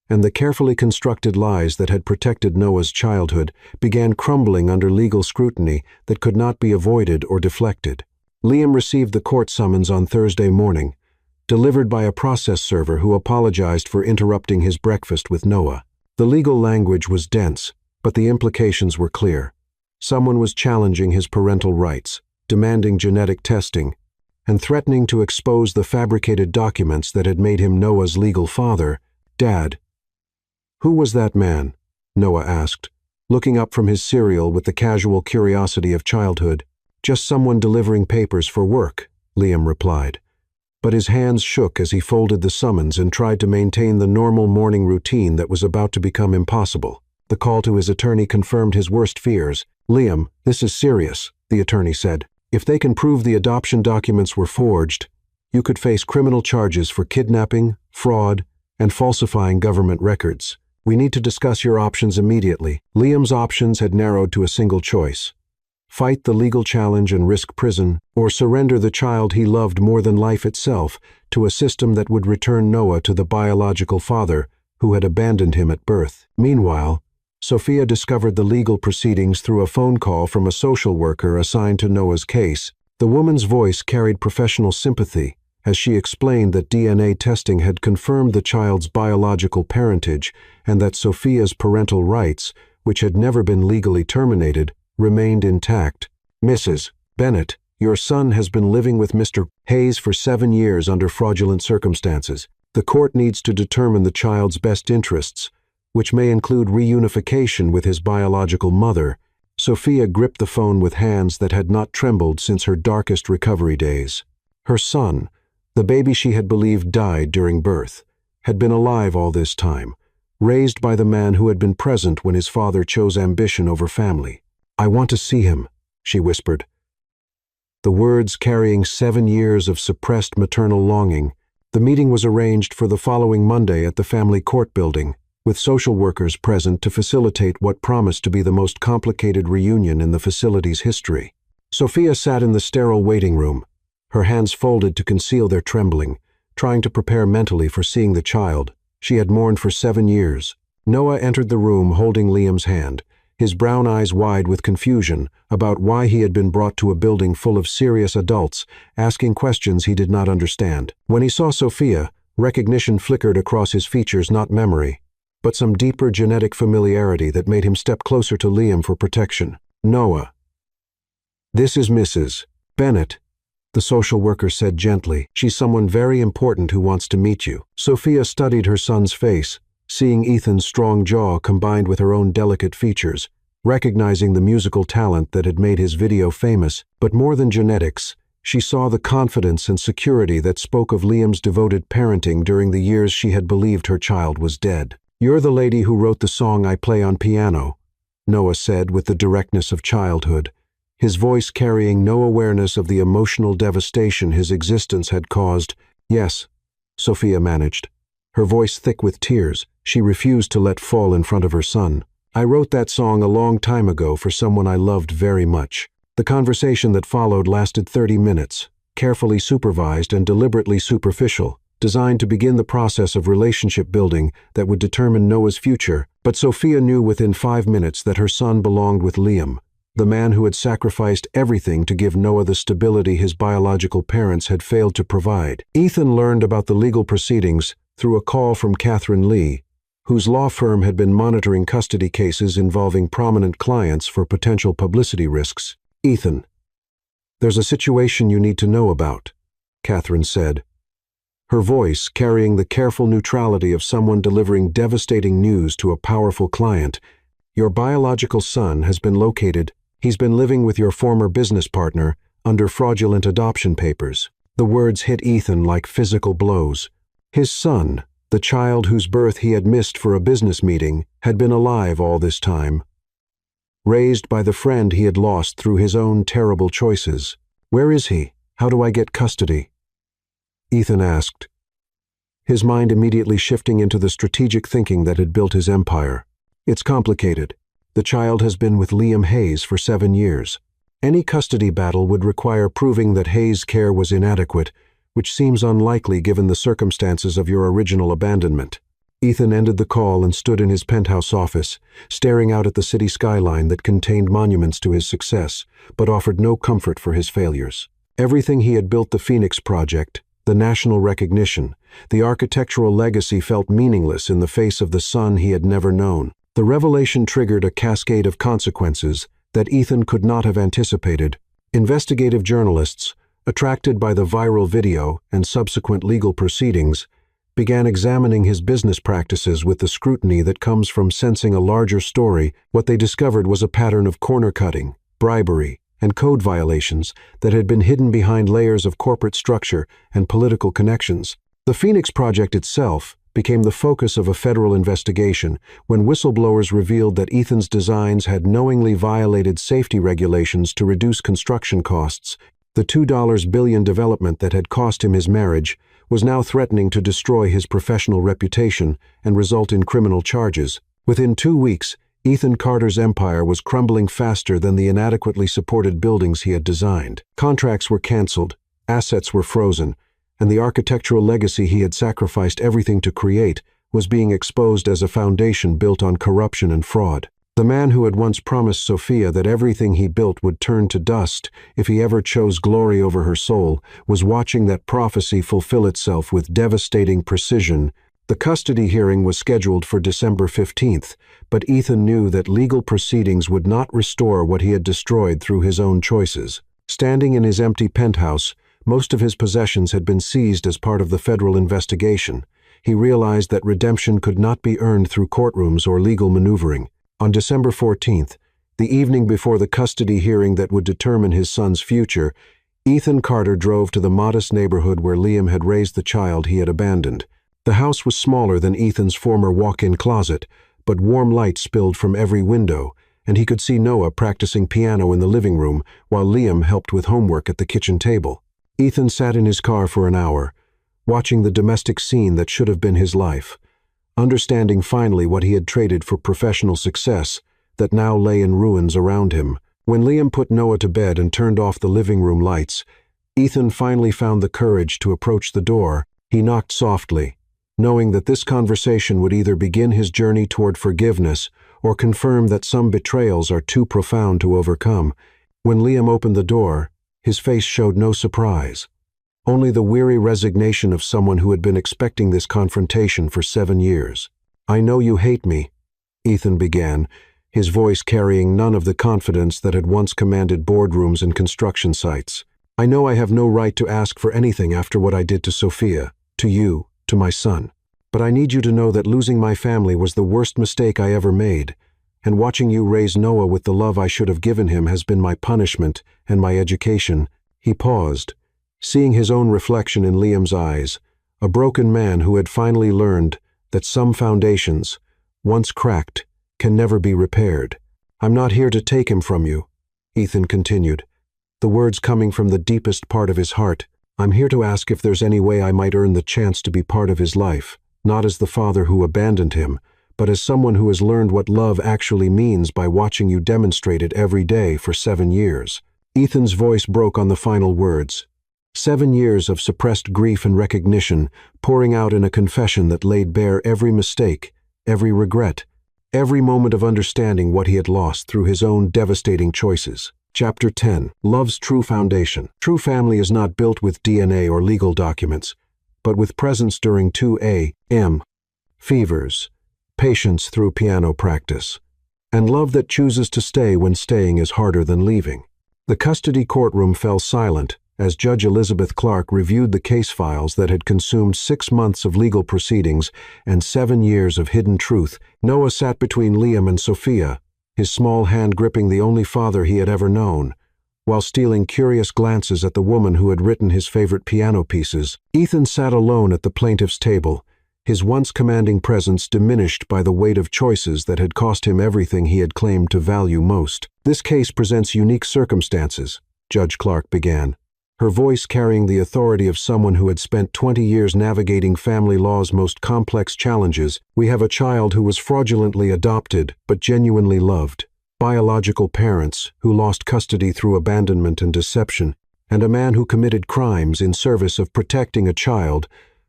and the carefully constructed lies that had protected Noah's childhood began crumbling under legal scrutiny that could not be avoided or deflected. Liam received the court summons on Thursday morning, delivered by a process server who apologized for interrupting his breakfast with Noah. The legal language was dense, but the implications were clear. Someone was challenging his parental rights, demanding genetic testing, and threatening to expose the fabricated documents that had made him Noah's legal father. "Dad." "Who was that man?" Noah asked, looking up from his cereal with the casual curiosity of childhood. "Just someone delivering papers for work," Liam replied. But his hands shook as he folded the summons and tried to maintain the normal morning routine that was about to become impossible. The call to his attorney confirmed his worst fears. "Liam, this is serious," the attorney said. "If they can prove the adoption documents were forged, you could face criminal charges for kidnapping, fraud, and falsifying government records. We need to discuss your options immediately. Liam's options had narrowed to a single choice: fight the legal challenge and risk prison, or surrender the child he loved more than life itself to a system that would return Noah to the biological father who had abandoned him at birth. Meanwhile, Sophia discovered the legal proceedings through a phone call from a social worker assigned to Noah's case. The woman's voice carried professional sympathy as she explained that DNA testing had confirmed the child's biological parentage and that Sophia's parental rights, which had never been legally terminated, remained intact. "Mrs. Bennett, your son has been living with Mr. Hayes for 7 years under fraudulent circumstances. The court needs to determine the child's best interests, which may include reunification with his biological mother." Sophia gripped the phone with hands that had not trembled since her darkest recovery days. Her son, the baby she had believed died during birth, had been alive all this time, raised by the man who had been present when his father chose ambition over family. "I want to see him," she whispered, the words carrying 7 years of suppressed maternal longing. The meeting was arranged for the following Monday at the family court building, with social workers present to facilitate what promised to be the most complicated reunion in the facility's history. Sophia sat in the sterile waiting room, her hands folded to conceal their trembling, trying to prepare mentally for seeing the child she had mourned for 7 years. Noah entered the room holding Liam's hand, his brown eyes wide with confusion about why he had been brought to a building full of serious adults, asking questions he did not understand. When he saw Sophia, recognition flickered across his features, not memory, but some deeper genetic familiarity that made him step closer to Liam for protection. "Noah, this is Mrs. Bennett," the social worker said gently. "She's someone very important who wants to meet you." Sophia studied her son's face, seeing Ethan's strong jaw combined with her own delicate features, recognizing the musical talent that had made his video famous. But more than genetics, she saw the confidence and security that spoke of Liam's devoted parenting during the years she had believed her child was dead. "You're the lady who wrote the song I play on piano," Noah said with the directness of childhood, his voice carrying no awareness of the emotional devastation his existence had caused. "Yes," Sophia managed, her voice thick with tears she refused to let fall in front of her son. "I wrote that song a long time ago for someone I loved very much." The conversation that followed lasted 30 minutes, carefully supervised and deliberately superficial, designed to begin the process of relationship building that would determine Noah's future. But Sophia knew within 5 minutes that her son belonged with Liam, the man who had sacrificed everything to give Noah the stability his biological parents had failed to provide. Ethan learned about the legal proceedings through a call from Catherine Lee, whose law firm had been monitoring custody cases involving prominent clients for potential publicity risks. "Ethan, there's a situation you need to know about," Catherine said, her voice carrying the careful neutrality of someone delivering devastating news to a powerful client. "Your biological son has been located. He's been living with your former business partner under fraudulent adoption papers." The words hit Ethan like physical blows. His son, the child whose birth he had missed for a business meeting, had been alive all this time, raised by the friend he had lost through his own terrible choices. "Where is he? How do I get custody?" Ethan asked, his mind immediately shifting into the strategic thinking that had built his empire. "It's complicated. The child has been with Liam Hayes for 7 years. Any custody battle would require proving that Hayes' care was inadequate, which seems unlikely given the circumstances of your original abandonment." Ethan ended the call and stood in his penthouse office, staring out at the city skyline that contained monuments to his success, but offered no comfort for his failures. Everything he had built, the Phoenix Project, the national recognition, the architectural legacy, felt meaningless in the face of the son he had never known. The revelation triggered a cascade of consequences that Ethan could not have anticipated. Investigative journalists, attracted by the viral video and subsequent legal proceedings, began examining his business practices with the scrutiny that comes from sensing a larger story. What they discovered was a pattern of corner-cutting, bribery, and code violations that had been hidden behind layers of corporate structure and political connections. The Phoenix Project itself became the focus of a federal investigation when whistleblowers revealed that Ethan's designs had knowingly violated safety regulations to reduce construction costs. The $2 billion development that had cost him his marriage was now threatening to destroy his professional reputation and result in criminal charges. Within 2 weeks, Ethan Carter's empire was crumbling faster than the inadequately supported buildings he had designed. Contracts were canceled, assets were frozen, and the architectural legacy he had sacrificed everything to create was being exposed as a foundation built on corruption and fraud. The man who had once promised Sophia that everything he built would turn to dust if he ever chose glory over her soul was watching that prophecy fulfill itself with devastating precision. The custody hearing was scheduled for December 15th, but Ethan knew that legal proceedings would not restore what he had destroyed through his own choices. Standing in his empty penthouse, most of his possessions had been seized as part of the federal investigation. He realized that redemption could not be earned through courtrooms or legal maneuvering. On December 14th, the evening before the custody hearing that would determine his son's future, Ethan Carter drove to the modest neighborhood where Liam had raised the child he had abandoned. The house was smaller than Ethan's former walk-in closet, but warm light spilled from every window, and he could see Noah practicing piano in the living room while Liam helped with homework at the kitchen table. Ethan sat in his car for an hour, watching the domestic scene that should have been his life, understanding finally what he had traded for professional success that now lay in ruins around him. When Liam put Noah to bed and turned off the living room lights, Ethan finally found the courage to approach the door. He knocked softly, knowing that this conversation would either begin his journey toward forgiveness or confirm that some betrayals are too profound to overcome. When Liam opened the door, his face showed no surprise, only the weary resignation of someone who had been expecting this confrontation for 7 years. "I know you hate me," Ethan began, his voice carrying none of the confidence that had once commanded boardrooms and construction sites. "I know I have no right to ask for anything after what I did to Sophia, to you, to my son. But I need you to know that losing my family was the worst mistake I ever made, and watching you raise Noah with the love I should have given him has been my punishment and my education." He paused, seeing his own reflection in Liam's eyes, a broken man who had finally learned that some foundations, once cracked, can never be repaired. "I'm not here to take him from you," Ethan continued, the words coming from the deepest part of his heart. "I'm here to ask if there's any way I might earn the chance to be part of his life, not as the father who abandoned him, but as someone who has learned what love actually means by watching you demonstrate it every day for 7 years. Ethan's voice broke on the final words. 7 years of suppressed grief and recognition, pouring out in a confession that laid bare every mistake, every regret, every moment of understanding what he had lost through his own devastating choices. Chapter 10. Love's True Foundation. True family is not built with DNA or legal documents, but with presence during 2 a.m. fevers, patience through piano practice, and love that chooses to stay when staying is harder than leaving. The custody courtroom fell silent as Judge Elizabeth Clark reviewed the case files that had consumed 6 months of legal proceedings and 7 years of hidden truth. Noah sat between Liam and Sophia, his small hand gripping the only father he had ever known, while stealing curious glances at the woman who had written his favorite piano pieces. Ethan sat alone at the plaintiff's table, his once commanding presence diminished by the weight of choices that had cost him everything he had claimed to value most. "This case presents unique circumstances," Judge Clark began, her voice carrying the authority of someone who had spent 20 years navigating family law's most complex challenges. "We have a child who was fraudulently adopted but genuinely loved, biological parents who lost custody through abandonment and deception, and a man who committed crimes in service of protecting a child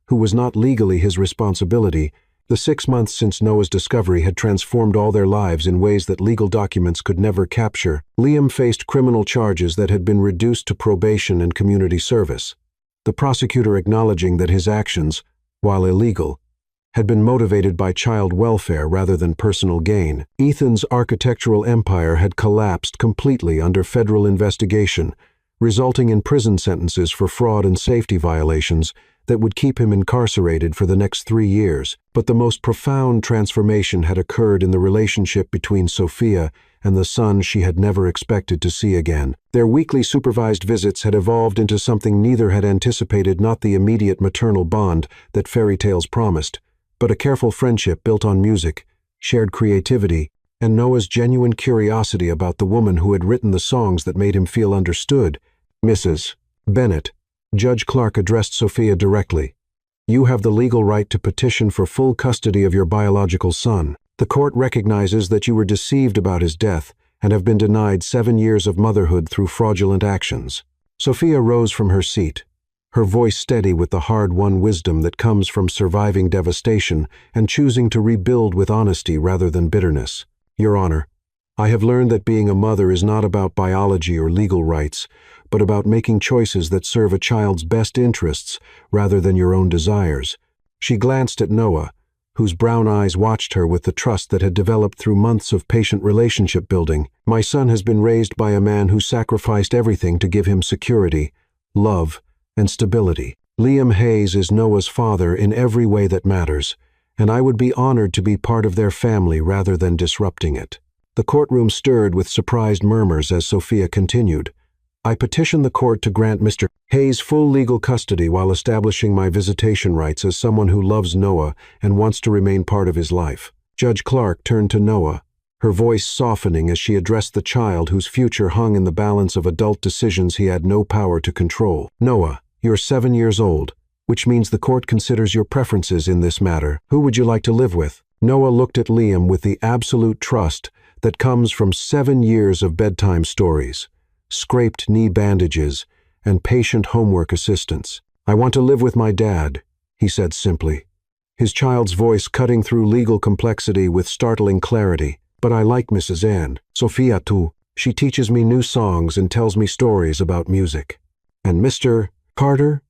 who was not legally his responsibility. The 6 months since Noah's discovery had transformed all their lives in ways that legal documents could never capture." Liam faced criminal charges that had been reduced to probation and community service, the prosecutor acknowledging that his actions, while illegal, had been motivated by child welfare rather than personal gain. Ethan's architectural empire had collapsed completely under federal investigation, resulting in prison sentences for fraud and safety violations that would keep him incarcerated for the next 3 years. But the most profound transformation had occurred in the relationship between Sophia and the son she had never expected to see again. Their weekly supervised visits had evolved into something neither had anticipated, not the immediate maternal bond that fairy tales promised, but a careful friendship built on music, shared creativity, and Noah's genuine curiosity about the woman who had written the songs that made him feel understood. Mrs. Bennett, Judge Clark addressed Sophia directly. You have the legal right to petition for full custody of your biological son. The court recognizes that you were deceived about his death and have been denied 7 years of motherhood through fraudulent actions. Sophia rose from her seat, her voice steady with the hard-won wisdom that comes from surviving devastation and choosing to rebuild with honesty rather than bitterness. Your Honor, I have learned that being a mother is not about biology or legal rights, but about making choices that serve a child's best interests rather than your own desires. She glanced at Noah, whose brown eyes watched her with the trust that had developed through months of patient relationship building. My son has been raised by a man who sacrificed everything to give him security, love, and stability. Liam Hayes is Noah's father in every way that matters, and I would be honored to be part of their family rather than disrupting it. The courtroom stirred with surprised murmurs as Sophia continued. I petition the court to grant Mr. Hayes full legal custody while establishing my visitation rights as someone who loves Noah and wants to remain part of his life. Judge Clark turned to Noah, her voice softening as she addressed the child whose future hung in the balance of adult decisions he had no power to control. Noah, you're 7 years old, which means the court considers your preferences in this matter. Who would you like to live with? Noah looked at Liam with the absolute trust that comes from 7 years of bedtime stories, scraped knee bandages, and patient homework assistance. I want to live with my dad, he said simply, his child's voice cutting through legal complexity with startling clarity. But I like Mrs. Ann, Sophia too. She teaches me new songs and tells me stories about music. And Mr. Carter?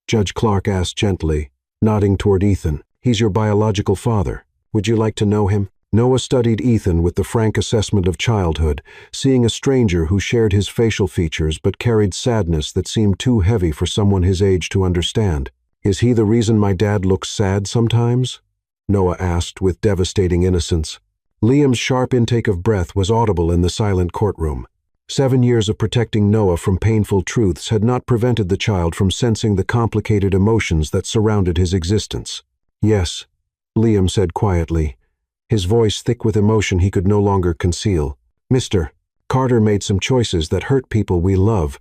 Judge Clark asked gently, nodding toward Ethan. He's your biological father. Would you like to know him? Noah studied Ethan with the frank assessment of childhood, seeing a stranger who shared his facial features but carried sadness that seemed too heavy for someone his age to understand. Is he the reason my dad looks sad sometimes? Noah asked with devastating innocence. Liam's sharp intake of breath was audible in the silent courtroom. 7 years of protecting Noah from painful truths had not prevented the child from sensing the complicated emotions that surrounded his existence. Yes, Liam said quietly, his voice thick with emotion he could no longer conceal. Mr. Carter made some choices that hurt people we love,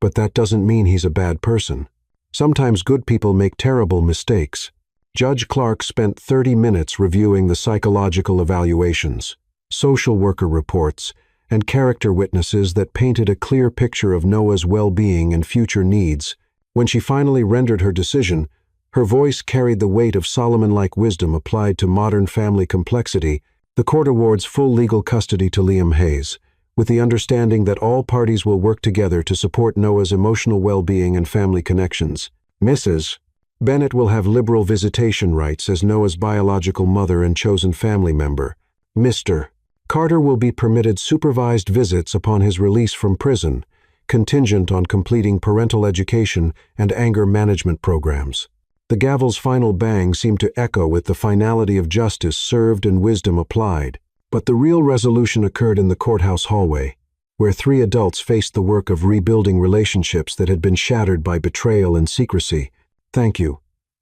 but that doesn't mean he's a bad person. Sometimes good people make terrible mistakes. Judge Clark spent 30 minutes reviewing the psychological evaluations, social worker reports, and character witnesses that painted a clear picture of Noah's well-being and future needs. When she finally rendered her decision, her voice carried the weight of Solomon-like wisdom applied to modern family complexity. The court awards full legal custody to Liam Hayes, with the understanding that all parties will work together to support Noah's emotional well-being and family connections. Mrs. Bennett will have liberal visitation rights as Noah's biological mother and chosen family member. Mr. Carter will be permitted supervised visits upon his release from prison, contingent on completing parental education and anger management programs. The gavel's final bang seemed to echo with the finality of justice served and wisdom applied. But the real resolution occurred in the courthouse hallway, where 3 adults faced the work of rebuilding relationships that had been shattered by betrayal and secrecy. Thank you,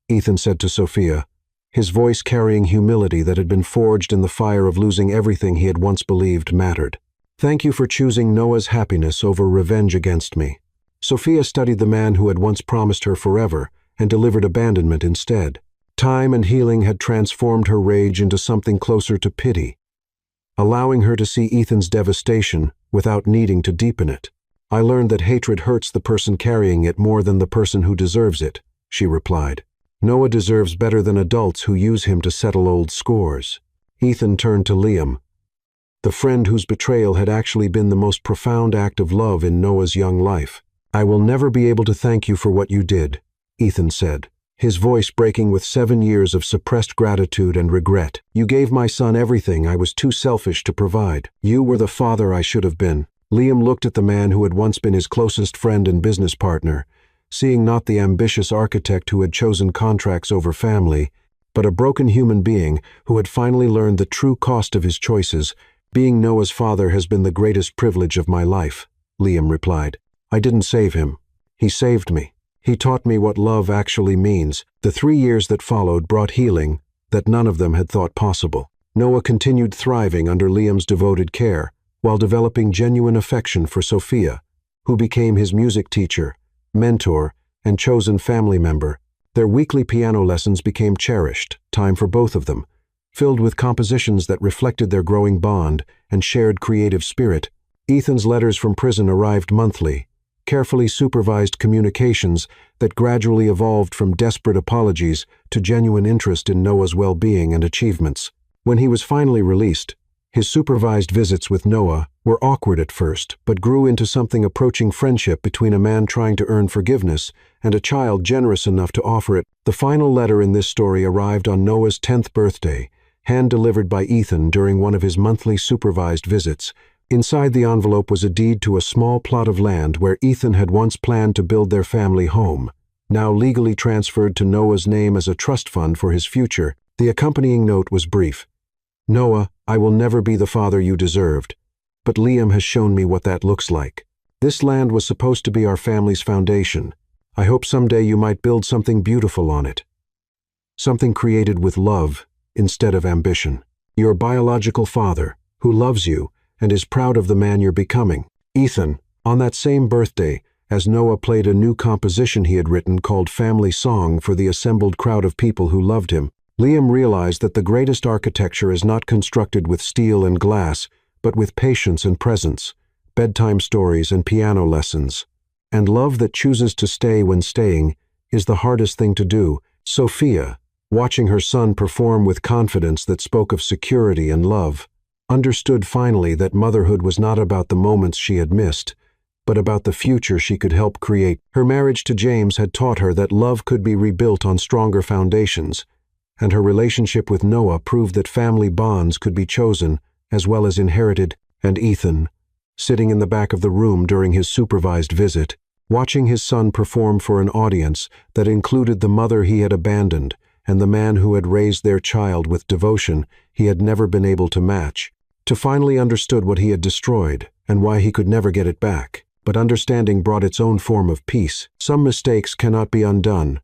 Ethan said to Sophia, his voice carrying humility that had been forged in the fire of losing everything he had once believed mattered. Thank you for choosing Noah's happiness over revenge against me. Sophia studied the man who had once promised her forever and delivered abandonment instead. Time and healing had transformed her rage into something closer to pity, allowing her to see Ethan's devastation without needing to deepen it. I learned that hatred hurts the person carrying it more than the person who deserves it, she replied. Noah deserves better than adults who use him to settle old scores. Ethan turned to Liam, the friend whose betrayal had actually been the most profound act of love in Noah's young life. I will never be able to thank you for what you did, Ethan said, his voice breaking with 7 years of suppressed gratitude and regret. You gave my son everything I was too selfish to provide. You were the father I should have been. Liam looked at the man who had once been his closest friend and business partner, seeing not the ambitious architect who had chosen contracts over family, but a broken human being who had finally learned the true cost of his choices. Being Noah's father has been the greatest privilege of my life, Liam replied. I didn't save him. He saved me. He taught me what love actually means. The 3 years that followed brought healing that none of them had thought possible. Noah continued thriving under Liam's devoted care, while developing genuine affection for Sophia, who became his music teacher, mentor, and chosen family member. Their weekly piano lessons became cherished time for both of them, filled with compositions that reflected their growing bond and shared creative spirit. Ethan's letters from prison arrived monthly, carefully supervised communications that gradually evolved from desperate apologies to genuine interest in Noah's well-being and achievements. When he was finally released, his supervised visits with Noah were awkward at first, but grew into something approaching friendship between a man trying to earn forgiveness and a child generous enough to offer it. The final letter in this story arrived on Noah's 10th birthday, hand-delivered by Ethan during one of his monthly supervised visits. Inside the envelope was a deed to a small plot of land where Ethan had once planned to build their family home, now legally transferred to Noah's name as a trust fund for his future. The accompanying note was brief. "Noah, I will never be the father you deserved, but Liam has shown me what that looks like. This land was supposed to be our family's foundation. I hope someday you might build something beautiful on it. Something created with love instead of ambition. Your biological father, who loves you and is proud of the man you're becoming." Ethan. On that same birthday, as Noah played a new composition he had written called Family Song for the assembled crowd of people who loved him, Liam realized that the greatest architecture is not constructed with steel and glass, but with patience and presence, bedtime stories and piano lessons. And love that chooses to stay when staying is the hardest thing to do. Sophia, watching her son perform with confidence that spoke of security and love, understood finally that motherhood was not about the moments she had missed, but about the future she could help create. Her marriage to James had taught her that love could be rebuilt on stronger foundations, and her relationship with Noah proved that family bonds could be chosen as well as inherited. And Ethan, sitting in the back of the room during his supervised visit, watching his son perform for an audience that included the mother he had abandoned and the man who had raised their child with devotion he had never been able to match, to finally understood what he had destroyed and why he could never get it back. But understanding brought its own form of peace. Some mistakes cannot be undone,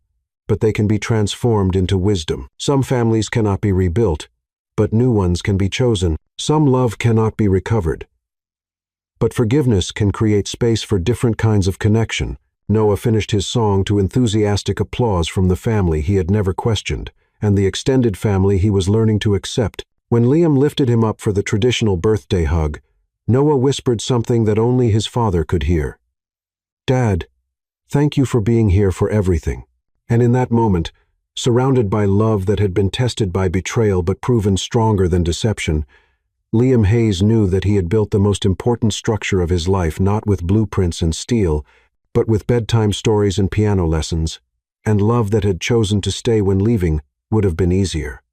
but they can be transformed into wisdom. Some families cannot be rebuilt, but new ones can be chosen. Some love cannot be recovered, but forgiveness can create space for different kinds of connection. Noah finished his song to enthusiastic applause from the family he had never questioned, and the extended family he was learning to accept. When Liam lifted him up for the traditional birthday hug, Noah whispered something that only his father could hear. "Dad, thank you for being here for everything." And in that moment, surrounded by love that had been tested by betrayal but proven stronger than deception, Liam Hayes knew that he had built the most important structure of his life not with blueprints and steel, but with bedtime stories and piano lessons, and love that had chosen to stay when leaving would have been easier.